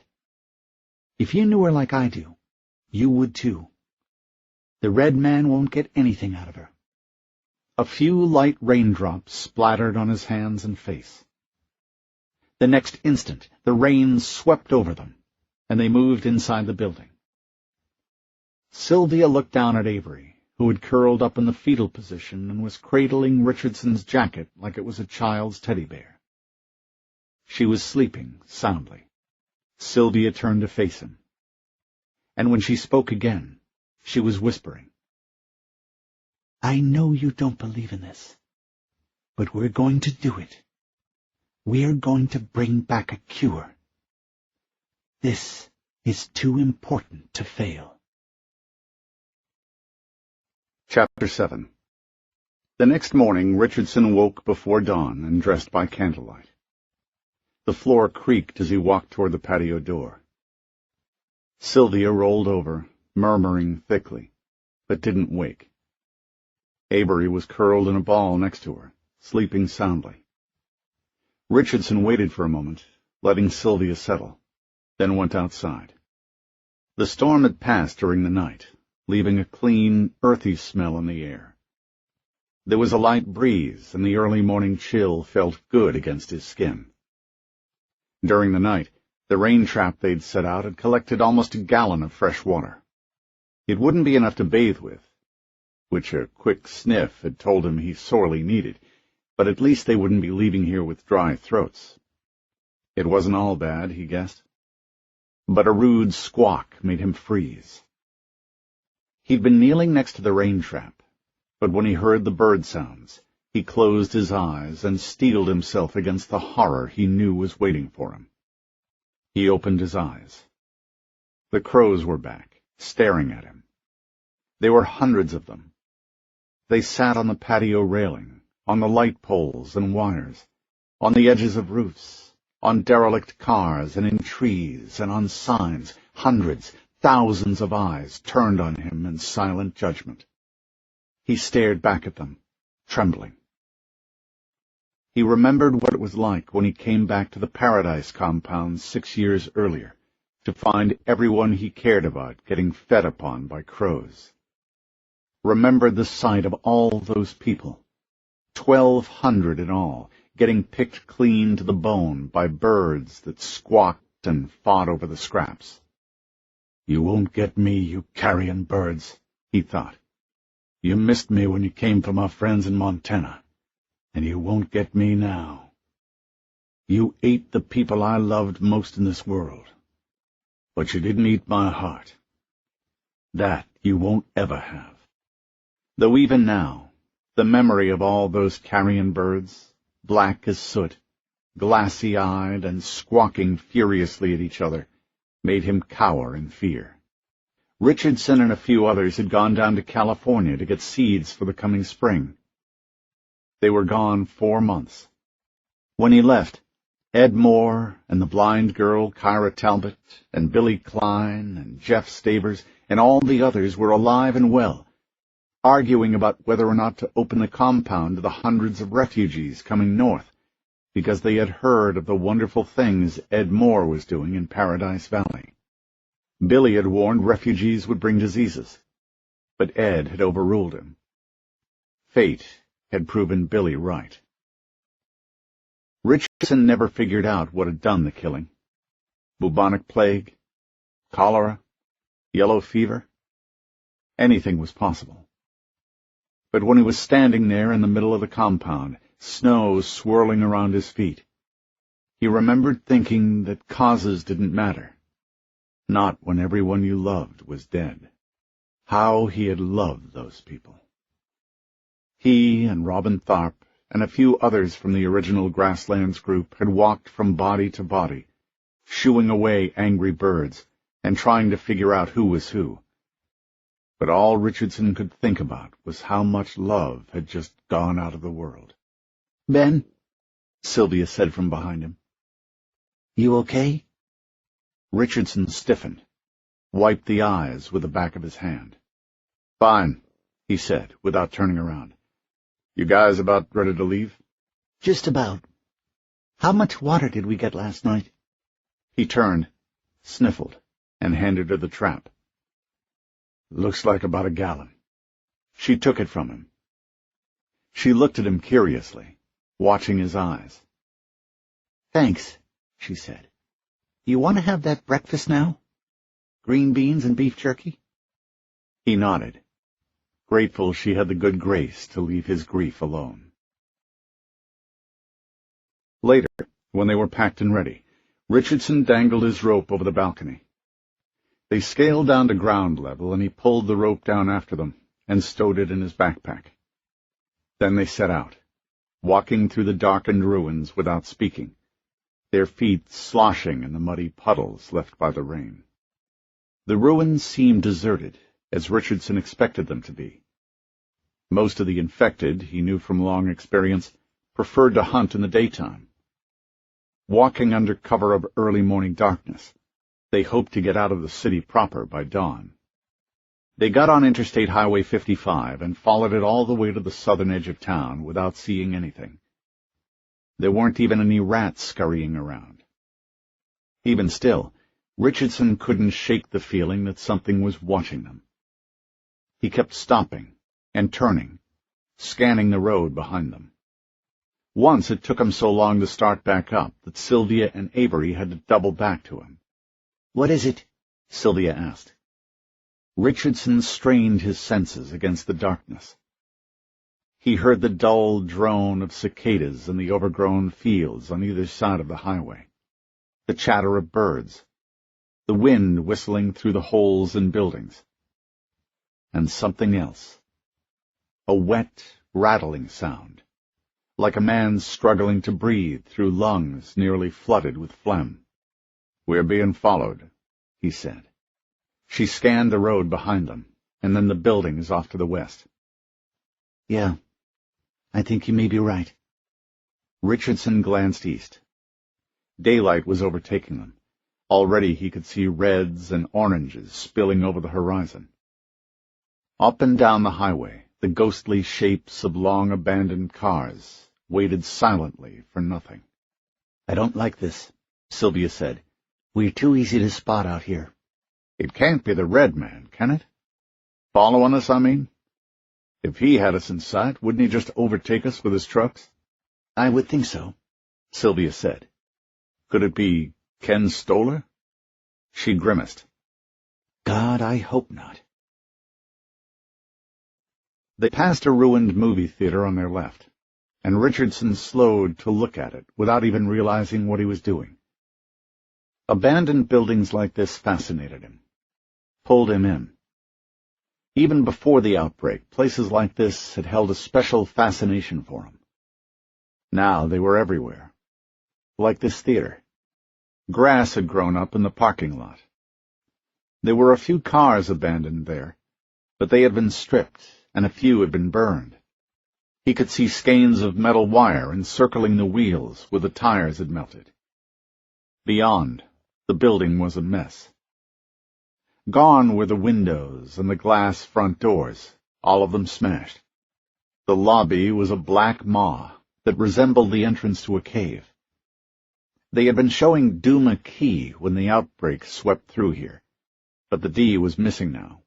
Speaker 2: If you knew her like I do, you would too. The Red Man won't get anything out of her.
Speaker 1: A few light raindrops splattered on his hands and face. The next instant, the rain swept over them, and they moved inside the building. Sylvia looked down at Avery, who had curled up in the fetal position and was cradling Richardson's jacket like it was a child's teddy bear. She was sleeping soundly. Sylvia turned to face him. And when she spoke again, she was whispering.
Speaker 2: I know you don't believe in this, but we're going to do it. We're going to bring back a cure. This is too important to fail.
Speaker 1: Chapter 7. The next morning, Richardson woke before dawn and dressed by candlelight. The floor creaked as he walked toward the patio door. Sylvia rolled over, murmuring thickly, but didn't wake. Avery was curled in a ball next to her, sleeping soundly. Richardson waited for a moment, letting Sylvia settle, then went outside. The storm had passed during the night, leaving a clean, earthy smell in the air. There was a light breeze, and the early morning chill felt good against his skin. During the night, the rain trap they'd set out had collected almost a gallon of fresh water. It wouldn't be enough to bathe with, which a quick sniff had told him he sorely needed, but at least they wouldn't be leaving here with dry throats. It wasn't all bad, he guessed. But a rude squawk made him freeze. He'd been kneeling next to the rain trap, but when he heard the bird sounds, he closed his eyes and steeled himself against the horror he knew was waiting for him. He opened his eyes. The crows were back, staring at him. There were hundreds of them. They sat on the patio railing, on the light poles and wires, on the edges of roofs, on derelict cars and in trees and on signs, hundreds, thousands of eyes turned on him in silent judgment. He stared back at them, trembling. He remembered what it was like when he came back to the Paradise compound 6 years earlier, to find everyone he cared about getting fed upon by crows. Remembered the sight of all those people, 1,200 in all, getting picked clean to the bone by birds that squawked and fought over the scraps. You won't get me, you carrion birds, he thought. You missed me when you came from our friends in Montana, and you won't get me now. You ate the people I loved most in this world, but you didn't eat my heart. That you won't ever have. Though even now, the memory of all those carrion birds, black as soot, glassy-eyed and squawking furiously at each other, made him cower in fear. Richardson and a few others had gone down to California to get seeds for the coming spring. They were gone 4 months. When he left, Ed Moore and the blind girl Kyra Talbot and Billy Klein and Jeff Stavers and all the others were alive and well, arguing about whether or not to open the compound to the hundreds of refugees coming north, because they had heard of the wonderful things Ed Moore was doing in Paradise Valley. Billy had warned refugees would bring diseases, but Ed had overruled him. Fate had proven Billy right. Richardson never figured out what had done the killing. Bubonic plague, cholera, yellow fever. Anything was possible. But when he was standing there in the middle of the compound, snow swirling around his feet, he remembered thinking that causes didn't matter. Not when everyone you loved was dead. How he had loved those people. He and Robin Tharp and a few others from the original Grasslands group had walked from body to body, shooing away angry birds and trying to figure out who was who. But all Richardson could think about was how much love had just gone out of the world.
Speaker 2: "Ben,"
Speaker 1: Sylvia said from behind him.
Speaker 2: "You okay?"
Speaker 1: Richardson stiffened, wiped the eyes with the back of his hand. "Fine," he said, without turning around. "You guys about ready to leave?"
Speaker 2: "Just about. How much water did we get last night?"
Speaker 1: He turned, sniffled, and handed her the trap. "Looks like about a gallon." She took it from him. She looked at him curiously, watching his eyes.
Speaker 2: "Thanks," she said. "You want to have that breakfast now? Green beans and beef jerky?"
Speaker 1: He nodded, grateful she had the good grace to leave his grief alone. Later, when they were packed and ready, Richardson dangled his rope over the balcony. They scaled down to ground level, and he pulled the rope down after them and stowed it in his backpack. Then they set out, walking through the darkened ruins without speaking, their feet sloshing in the muddy puddles left by the rain. The ruins seemed deserted, as Richardson expected them to be. Most of the infected, he knew from long experience, preferred to hunt in the daytime. Walking under cover of early morning darkness, they hoped to get out of the city proper by dawn. They got on Interstate Highway 55 and followed it all the way to the southern edge of town without seeing anything. There weren't even any rats scurrying around. Even still, Richardson couldn't shake the feeling that something was watching them. He kept stopping and turning, scanning the road behind them. Once it took him so long to start back up that Sylvia and Avery had to double back to him.
Speaker 2: "What is it?"
Speaker 1: Sylvia asked. Richardson strained his senses against the darkness. He heard the dull drone of cicadas in the overgrown fields on either side of the highway, the chatter of birds, the wind whistling through the holes in buildings, and something else, a wet, rattling sound, like a man struggling to breathe through lungs nearly flooded with phlegm. "We're being followed," he said. She scanned the road behind them, and then the buildings off to the west.
Speaker 2: "Yeah, I think you may be right."
Speaker 1: Richardson glanced east. Daylight was overtaking them. Already he could see reds and oranges spilling over the horizon. Up and down the highway, the ghostly shapes of long abandoned cars waited silently for nothing.
Speaker 2: "I don't like this," Sylvia said. "We're too easy to spot out here."
Speaker 1: "It can't be the red man, can it? Following us, I mean? If he had us in sight, wouldn't he just overtake us with his trucks?"
Speaker 2: "I would think so,"
Speaker 1: Sylvia said. "Could it be Ken Stoller?" She grimaced.
Speaker 2: "God, I hope not."
Speaker 1: They passed a ruined movie theater on their left, and Richardson slowed to look at it without even realizing what he was doing. Abandoned buildings like this fascinated him, pulled him in. Even before the outbreak, places like this had held a special fascination for him. Now they were everywhere, like this theater. Grass had grown up in the parking lot. There were a few cars abandoned there, but they had been stripped, and a few had been burned. He could see skeins of metal wire encircling the wheels where the tires had melted. Beyond, the building was a mess. Gone were the windows and the glass front doors, all of them smashed. The lobby was a black maw that resembled the entrance to a cave. They had been showing Duma Key when the outbreak swept through here, but the D was missing now.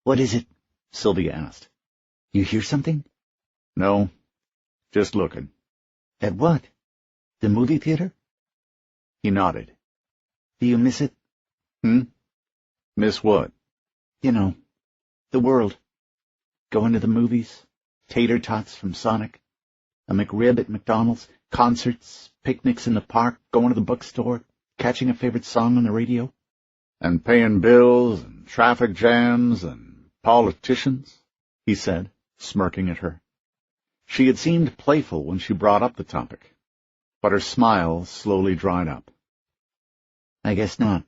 Speaker 2: "What is it?"
Speaker 1: Sylvia asked.
Speaker 2: "You hear something?"
Speaker 1: "No, just looking."
Speaker 2: "At what? The movie theater?"
Speaker 1: He nodded.
Speaker 2: "Do you miss it?"
Speaker 1: Miss what?"
Speaker 2: "You know, the world. Going to the movies, tater tots from Sonic, a McRib at McDonald's, concerts, picnics in the park, going to the bookstore, catching a favorite song on the radio."
Speaker 1: "And paying bills and traffic jams and politicians," he said, smirking at her. She had seemed playful when she brought up the topic, but her smile slowly dried up.
Speaker 2: I guess not.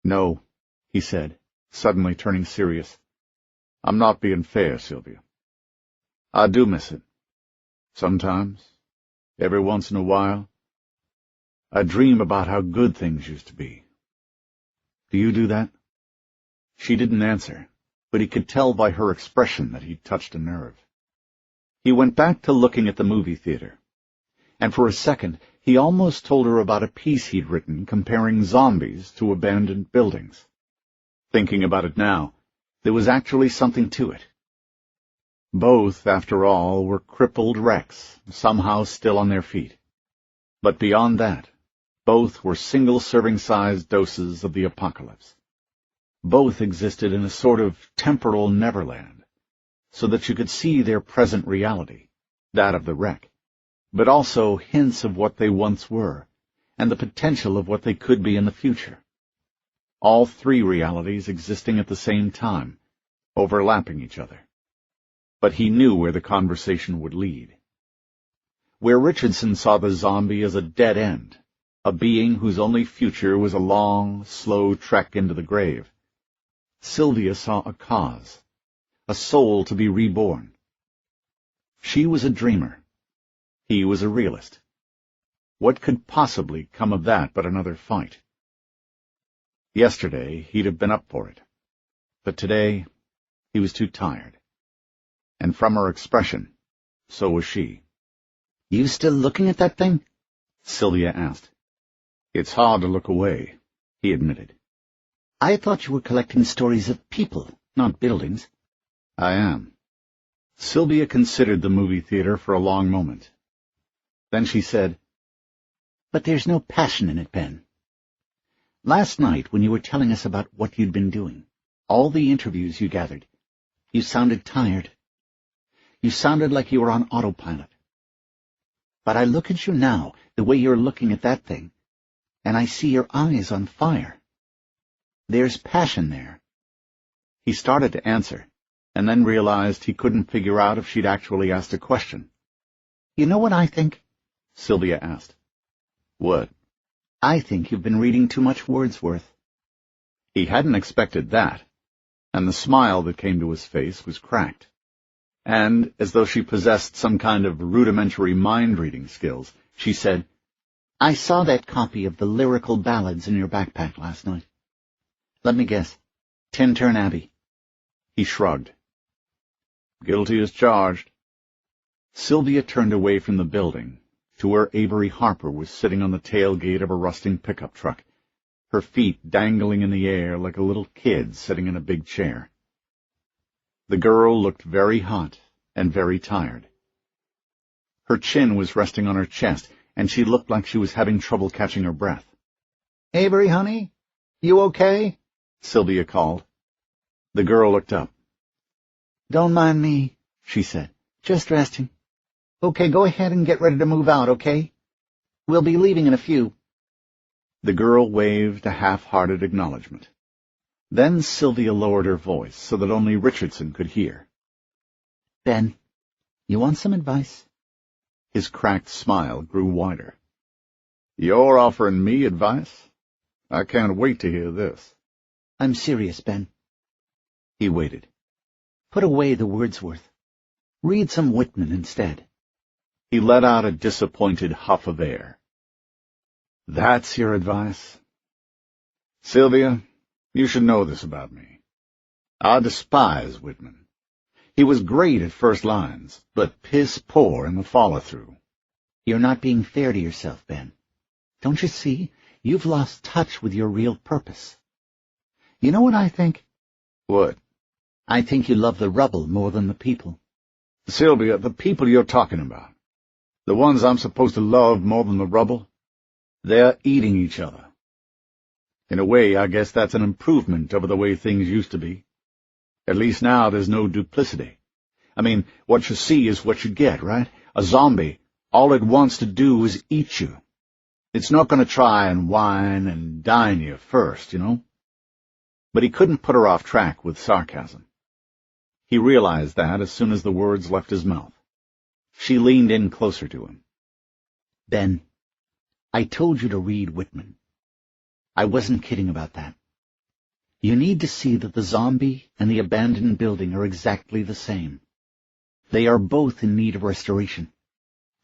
Speaker 1: No, he said, suddenly turning serious. I'm not being fair, Sylvia. I do miss it. Sometimes, every once in a while, I dream about how good things used to be. Do you do that? She didn't answer, but he could tell by her expression that he'd touched a nerve. He went back to looking at the movie theater, and for a second he almost told her about a piece he'd written comparing zombies to abandoned buildings. Thinking about it now, there was actually something to it. Both, after all, were crippled wrecks, somehow still on their feet. But beyond that, both were single-serving-sized doses of the apocalypse. Both existed in a sort of temporal neverland, so that you could see their present reality, that of the wreck, but also hints of what they once were, and the potential of what they could be in the future. All three realities existing at the same time, overlapping each other. But he knew where the conversation would lead. Where Richardson saw the zombie as a dead end, a being whose only future was a long, slow trek into the grave, Sylvia saw a cause, a soul to be reborn. She was a dreamer. He was a realist. What could possibly come of that but another fight? Yesterday he'd have been up for it, but today he was too tired. And from her expression, so was she.
Speaker 2: You still looking at that thing?
Speaker 1: Sylvia asked. It's hard to look away, he admitted.
Speaker 2: I thought you were collecting stories of people, not buildings.
Speaker 1: I am. Sylvia considered the movie theater for a long moment. Then she said,
Speaker 2: But there's no passion in it, Ben. Last night, when you were telling us about what you'd been doing, all the interviews you gathered, you sounded tired. You sounded like you were on autopilot. But I look at you now, the way you're looking at that thing, and I see your eyes on fire. There's passion there.
Speaker 1: He started to answer, and then realized he couldn't figure out if she'd actually asked a question.
Speaker 2: You know what I think?
Speaker 1: Sylvia asked. What?
Speaker 2: I think you've been reading too much Wordsworth.
Speaker 1: He hadn't expected that, and the smile that came to his face was cracked. And, as though she possessed some kind of rudimentary mind-reading skills, she said,
Speaker 2: I saw that copy of the lyrical ballads in your backpack last night. Let me guess. Tintern Abbey.
Speaker 1: He shrugged. Guilty as charged. Sylvia turned away from the building, to where Avery Harper was sitting on the tailgate of a rusting pickup truck, her feet dangling in the air like a little kid sitting in a big chair. The girl looked very hot and very tired. Her chin was resting on her chest, and she looked like she was having trouble catching her breath.
Speaker 2: Avery, honey, you okay?
Speaker 1: Sylvia called. The girl looked up.
Speaker 2: Don't mind me, she said. Just resting. Okay, go ahead and get ready to move out, okay? We'll be leaving in a few.
Speaker 1: The girl waved a half-hearted acknowledgement. Then Sylvia lowered her voice so that only Richardson could hear.
Speaker 2: Ben, you want some advice?
Speaker 1: His cracked smile grew wider. You're offering me advice? I can't wait to hear this.
Speaker 2: I'm serious, Ben.
Speaker 1: He waited.
Speaker 2: Put away the Wordsworth. Read some Whitman instead.
Speaker 1: He let out a disappointed huff of air. That's your advice? Sylvia, you should know this about me. I despise Whitman. He was great at first lines, but piss-poor in the follow-through.
Speaker 2: You're not being fair to yourself, Ben. Don't you see? You've lost touch with your real purpose. You know what I think?
Speaker 1: What?
Speaker 2: I think you love the rubble more than the people.
Speaker 1: Sylvia, the people you're talking about, the ones I'm supposed to love more than the rubble, they're eating each other. In a way, I guess that's an improvement over the way things used to be. At least now there's no duplicity. I mean, what you see is what you get, right? A zombie, all it wants to do is eat you. It's not going to try and whine and dine you first, you know? But he couldn't put her off track with sarcasm. He realized that as soon as the words left his mouth. She leaned in closer to him.
Speaker 2: Ben, I told you to read Whitman. I wasn't kidding about that. You need to see that the zombie and the abandoned building are exactly the same. They are both in need of restoration.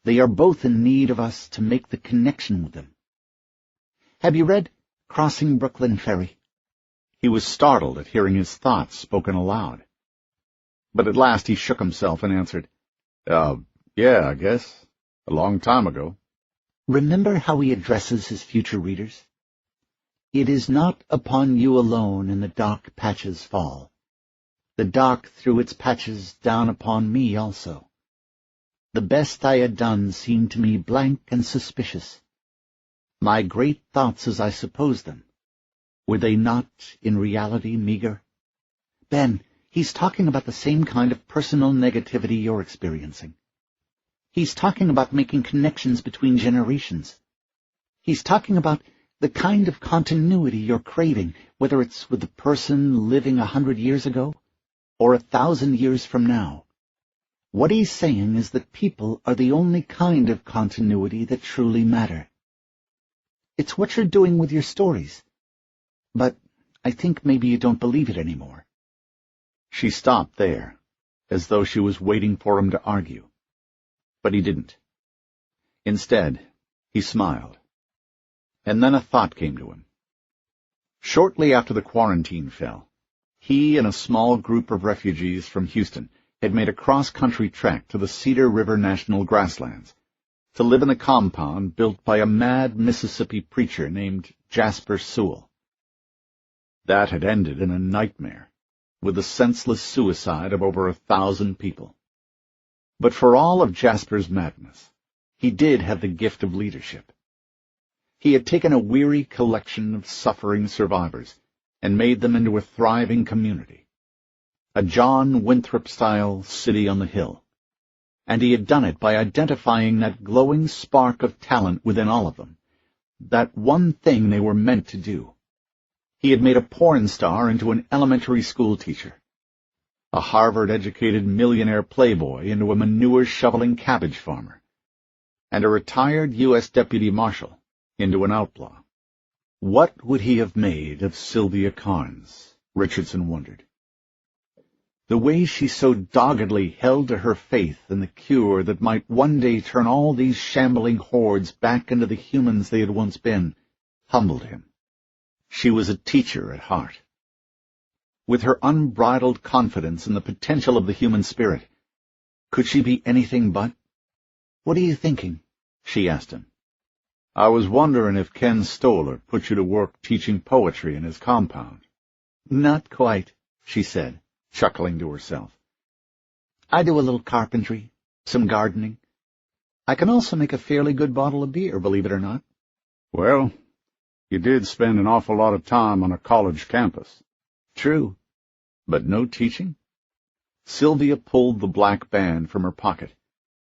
Speaker 2: They are both in need of us to make the connection with them. Have you read Crossing Brooklyn Ferry?
Speaker 1: He was startled at hearing his thoughts spoken aloud. But at last he shook himself and answered, yeah, I guess. A long time ago.
Speaker 2: Remember how he addresses his future readers? It is not upon you alone in the dark patches fall. The dark threw its patches down upon me also. The best I had done seemed to me blank and suspicious. My great thoughts as I supposed them, were they not in reality meager? Ben, he's talking about the same kind of personal negativity you're experiencing. He's talking about making connections between generations. He's talking about the kind of continuity you're craving, whether it's with the person living 100 years ago or 1,000 years from now. What he's saying is that people are the only kind of continuity that truly matter. It's what you're doing with your stories. But I think maybe you don't believe it anymore.
Speaker 1: She stopped there, as though she was waiting for him to argue. But he didn't. Instead, he smiled. And then a thought came to him. Shortly after the quarantine fell, he and a small group of refugees from Houston had made a cross-country trek to the Cedar River National Grasslands to live in a compound built by a mad Mississippi preacher named Jasper Sewell. That had ended in a nightmare, with the senseless suicide of over 1,000 people. But for all of Jasper's madness, he did have the gift of leadership. He had taken a weary collection of suffering survivors and made them into a thriving community, a John Winthrop-style city on the hill. And he had done it by identifying that glowing spark of talent within all of them, that one thing they were meant to do. He had made a porn star into an elementary school teacher, a Harvard-educated millionaire playboy into a manure-shoveling cabbage farmer, and a retired U.S. deputy marshal into an outlaw. What would he have made of Sylvia Carnes? Richardson wondered. The way she so doggedly held to her faith in the cure that might one day turn all these shambling hordes back into the humans they had once been humbled him. She was a teacher at heart. With her unbridled confidence in the potential of the human spirit, could she be anything but? "What are you thinking?" she asked him. "I was wondering if Ken Stoller put you to work teaching poetry in his compound." "Not quite," she said, chuckling to herself. "I do a little carpentry, some gardening. I can also make a fairly good bottle of beer, believe it or not." "Well, you did spend an awful lot of time on a college campus."
Speaker 2: "True."
Speaker 1: "But no teaching?" Sylvia pulled the black band from her pocket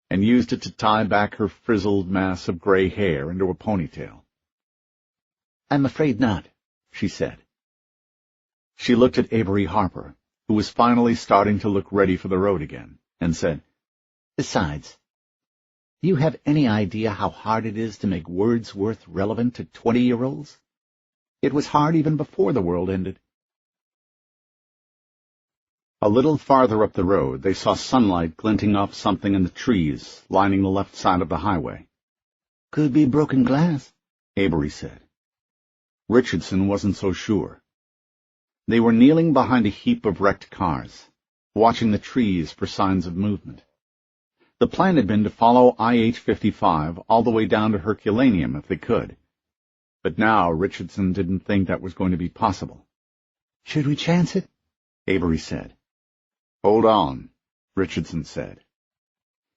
Speaker 1: and used it to tie back her frizzled mass of gray hair into a ponytail.
Speaker 2: "I'm afraid not," she said.
Speaker 1: She looked at Avery Harper, who was finally starting to look ready for the road again, and said,
Speaker 2: "Besides, do you have any idea how hard it is to make Wordsworth relevant to 20-year-olds? It was hard even before the world ended."
Speaker 1: A little farther up the road, they saw sunlight glinting off something in the trees lining the left side of the highway.
Speaker 2: "Could be broken glass,"
Speaker 1: Avery said. Richardson wasn't so sure. They were kneeling behind a heap of wrecked cars, watching the trees for signs of movement. The plan had been to follow IH-55 all the way down to Herculaneum if they could. But now Richardson didn't think that was going to be possible.
Speaker 2: "Should we chance it?"
Speaker 1: Avery said. "Hold on," Richardson said.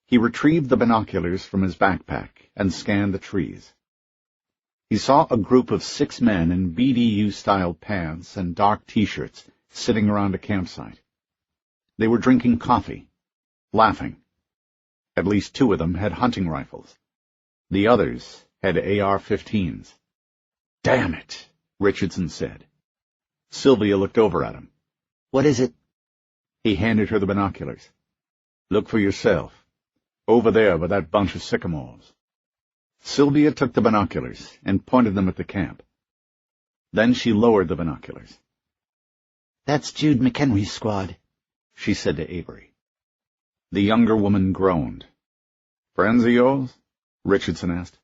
Speaker 1: He retrieved the binoculars from his backpack and scanned the trees. He saw a group of 6 men in BDU-style pants and dark T-shirts sitting around a campsite. They were drinking coffee, laughing. At least 2 of them had hunting rifles. The others had AR-15s. "Damn it," Richardson said. Sylvia looked over at him.
Speaker 2: "What is it?"
Speaker 1: He handed her the binoculars. "Look for yourself." Over there by that bunch of sycamores. Sylvia took the binoculars and pointed them at the camp. Then she lowered the binoculars.
Speaker 2: "That's Jude McHenry's squad,"
Speaker 1: she said to Avery. The younger woman groaned. "Friends of yours?" Richardson asked.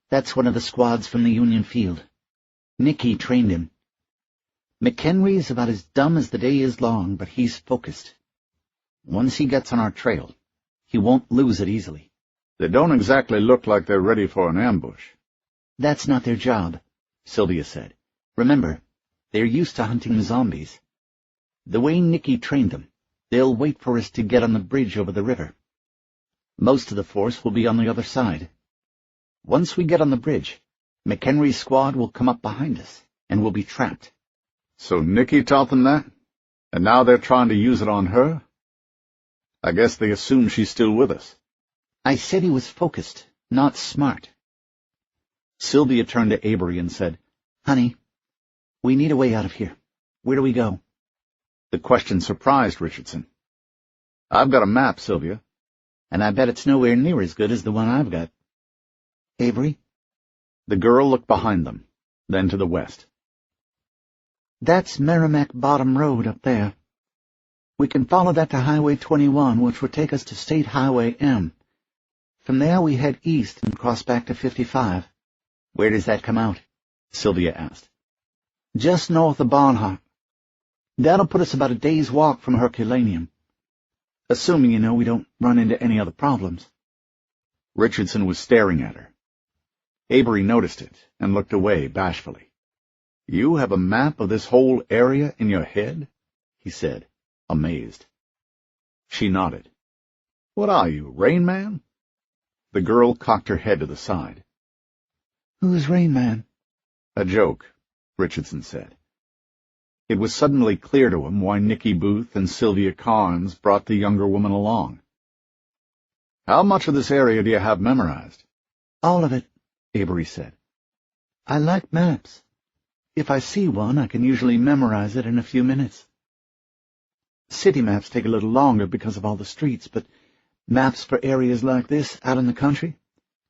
Speaker 2: "That's one of the squads from the Union Field. Nicky trained him. McHenry's about as dumb as the day is long, but he's focused. Once he gets on our trail, he won't lose it easily."
Speaker 1: "They don't exactly look like they're ready for an ambush."
Speaker 2: "That's not their job," Sylvia said. "Remember, they're used to hunting zombies. The way Nicky trained them, they'll wait for us to get on the bridge over the river. Most of the force will be on the other side. Once we get on the bridge, McHenry's squad will come up behind us, and we'll be trapped."
Speaker 1: "So Nicky taught them that? And now they're trying to use it on her? I guess they assume she's still with us."
Speaker 2: "I said he was focused, not smart." Sylvia turned to Avery and said, "Honey, we need a way out of here. Where do we go?"
Speaker 1: The question surprised Richardson. "I've got a map, Sylvia."
Speaker 2: "And I bet it's nowhere near as good as the one I've got." "Avery?"
Speaker 1: The girl looked behind them, then to the west.
Speaker 2: "That's Merrimack Bottom Road up there. We can follow that to Highway 21, which will take us to State Highway M. From there we head east and cross back to 55. "Where does that come out?" Sylvia asked. "Just north of Barnhart. That'll put us about a day's walk from Herculaneum. Assuming, we don't run into any other problems."
Speaker 1: Richardson was staring at her. Avery noticed it and looked away bashfully. "You have a map of this whole area in your head?" he said, amazed. She nodded. "What are you, Rain Man?" The girl cocked her head to the side.
Speaker 2: "Who's Rain Man?"
Speaker 1: "A joke," Richardson said. It was suddenly clear to him why Nicky Booth and Sylvia Carnes brought the younger woman along. "How much of this area do you have memorized?"
Speaker 2: "All of it," Avery said. "I like maps. If I see one, I can usually memorize it in a few minutes. City maps take a little longer because of all the streets, but maps for areas like this out in the country,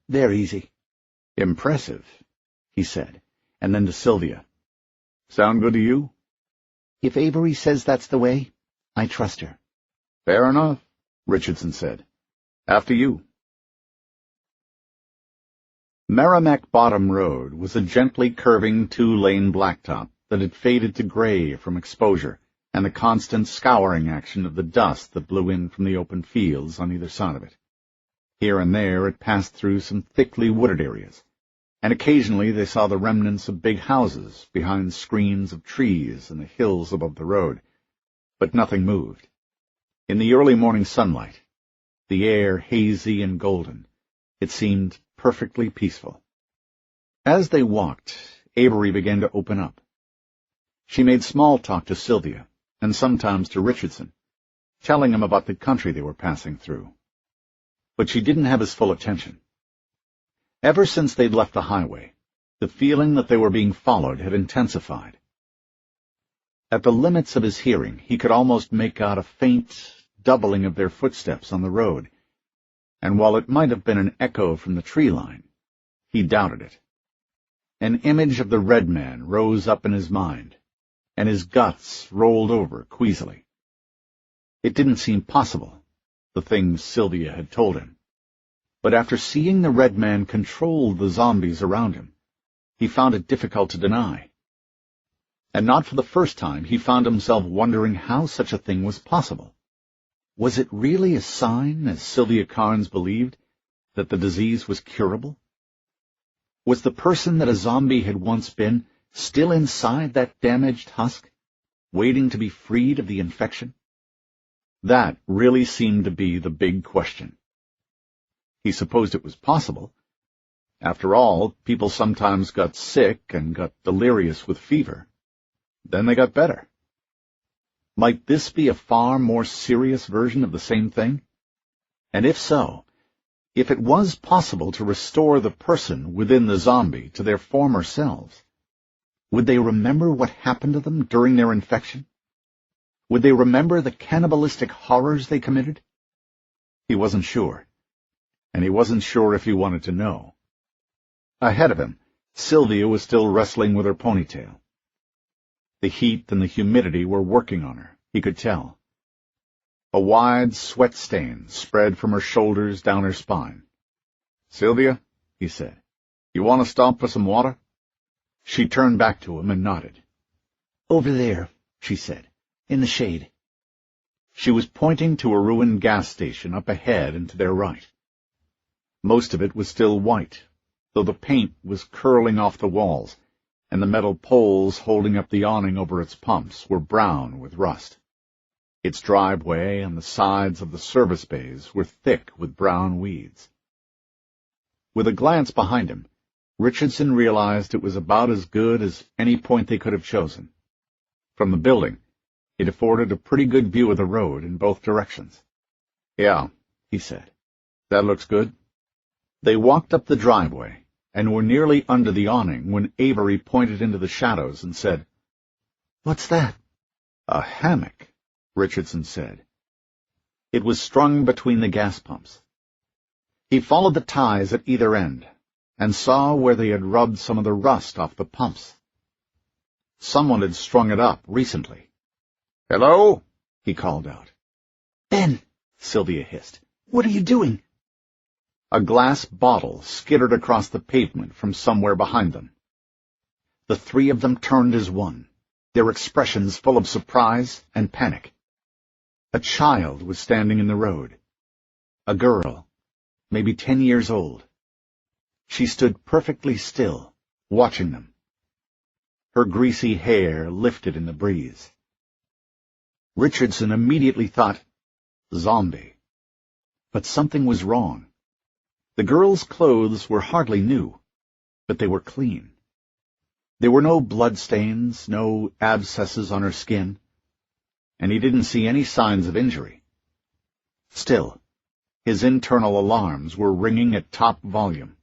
Speaker 2: they're easy."
Speaker 1: "Impressive," he said, and then to Sylvia. "Sound good to you?"
Speaker 2: "If Avery says that's the way, I trust her."
Speaker 1: "Fair enough," Richardson said. "After you." Merrimack Bottom Road was a gently curving two-lane blacktop that had faded to gray from exposure and the constant scouring action of the dust that blew in from the open fields on either side of it. Here and there it passed through some thickly wooded areas, and occasionally they saw the remnants of big houses behind screens of trees in the hills above the road, but nothing moved. In the early morning sunlight, the air hazy and golden, it seemed perfectly peaceful. As they walked, Avery began to open up. She made small talk to Sylvia, and sometimes to Richardson, telling him about the country they were passing through. But she didn't have his full attention. Ever since they'd left the highway, the feeling that they were being followed had intensified. At the limits of his hearing, he could almost make out a faint doubling of their footsteps on the road, and while it might have been an echo from the tree line, he doubted it. An image of the red man rose up in his mind, and his guts rolled over queasily. It didn't seem possible, the things Sylvia had told him. But after seeing the red man control the zombies around him, he found it difficult to deny. And not for the first time he found himself wondering how such a thing was possible. Was it really a sign, as Sylvia Carnes believed, that the disease was curable? Was the person that a zombie had once been still inside that damaged husk, waiting to be freed of the infection? That really seemed to be the big question. He supposed it was possible. After all, people sometimes got sick and got delirious with fever. Then they got better. Might this be a far more serious version of the same thing? And if so, if it was possible to restore the person within the zombie to their former selves, would they remember what happened to them during their infection? Would they remember the cannibalistic horrors they committed? He wasn't sure, and he wasn't sure if he wanted to know. Ahead of him, Sylvia was still wrestling with her ponytail. The heat and the humidity were working on her, he could tell. A wide sweat stain spread from her shoulders down her spine. "Sylvia," he said, "you want to stop for some water?" She turned back to him and nodded.
Speaker 2: "Over there," she said, "in the shade."
Speaker 1: She was pointing to a ruined gas station up ahead and to their right. Most of it was still white, though the paint was curling off the walls, and the metal poles holding up the awning over its pumps were brown with rust. Its driveway and the sides of the service bays were thick with brown weeds. With a glance behind him, Richardson realized it was about as good as any point they could have chosen. From the building, it afforded a pretty good view of the road in both directions. "Yeah," he said. "That looks good." They walked up the driveway and were nearly under the awning when Avery pointed into the shadows and said,
Speaker 2: "What's that?"
Speaker 1: "A hammock," Richardson said. It was strung between the gas pumps. He followed the ties at either end and saw where they had rubbed some of the rust off the pumps. Someone had strung it up recently. "Hello?" he called out.
Speaker 2: "Ben,"
Speaker 1: Sylvia hissed.
Speaker 2: "what are you doing?"
Speaker 1: A glass bottle skittered across the pavement from somewhere behind them. The three of them turned as one, their expressions full of surprise and panic. A child was standing in the road. A girl, maybe 10 years old. She stood perfectly still, watching them. Her greasy hair lifted in the breeze. Richardson immediately thought, zombie. But something was wrong. The girl's clothes were hardly new, but they were clean. There were no bloodstains, no abscesses on her skin, and he didn't see any signs of injury. Still, his internal alarms were ringing at top volume.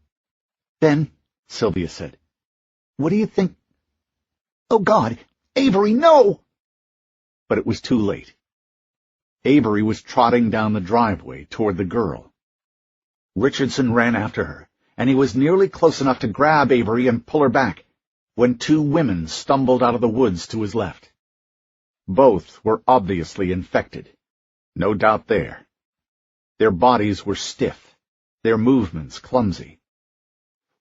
Speaker 2: "Ben," Sylvia said, "what do you think—" "Oh, God! Avery, no!"
Speaker 1: But it was too late. Avery was trotting down the driveway toward the girl. Richardson ran after her, and he was nearly close enough to grab Avery and pull her back, when two women stumbled out of the woods to his left. Both were obviously infected. No doubt there. Their bodies were stiff, their movements clumsy.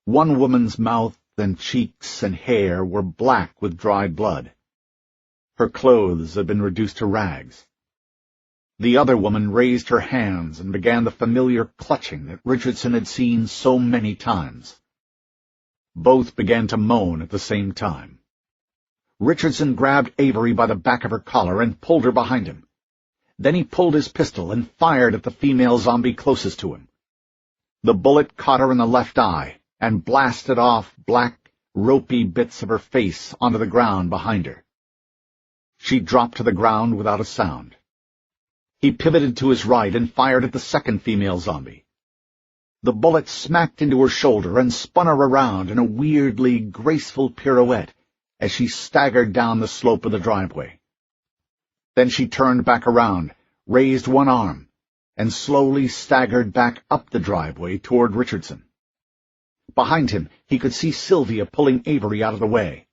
Speaker 1: One woman's mouth and cheeks and hair were black with dried blood. Her clothes had been reduced to rags. The other woman raised her hands and began the familiar clutching that Richardson had seen so many times. Both began to moan at the same time. Richardson grabbed Avery by the back of her collar and pulled her behind him. Then he pulled his pistol and fired at the female zombie closest to him. The bullet caught her in the left eye and blasted off black, ropey bits of her face onto the ground behind her. She dropped to the ground without a sound. He pivoted to his right and fired at the second female zombie. The bullet smacked into her shoulder and spun her around in a weirdly graceful pirouette as she staggered down the slope of the driveway. Then she turned back around, raised one arm, and slowly staggered back up the driveway toward Richardson. Behind him, he could see Sylvia pulling Avery out of the way.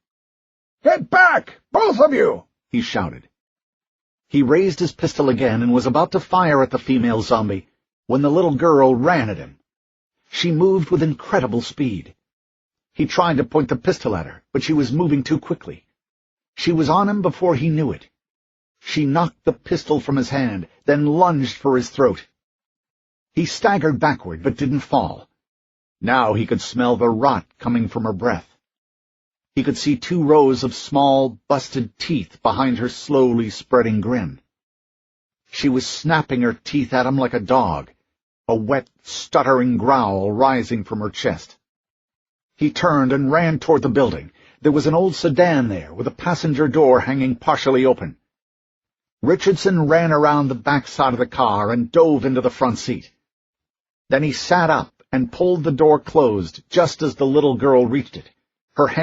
Speaker 1: "Get back, both of you!" he shouted. He raised his pistol again and was about to fire at the female zombie when the little girl ran at him. She moved with incredible speed. He tried to point the pistol at her, but she was moving too quickly. She was on him before he knew it. She knocked the pistol from his hand, then lunged for his throat. He staggered backward, but didn't fall. Now he could smell the rot coming from her breath. He could see 2 rows of small, busted teeth behind her slowly spreading grin. She was snapping her teeth at him like a dog, a wet, stuttering growl rising from her chest. He turned and ran toward the building. There was an old sedan there, with a passenger door hanging partially open. Richardson ran around the back side of the car and dove into the front seat. Then he sat up and pulled the door closed just as the little girl reached it, her hand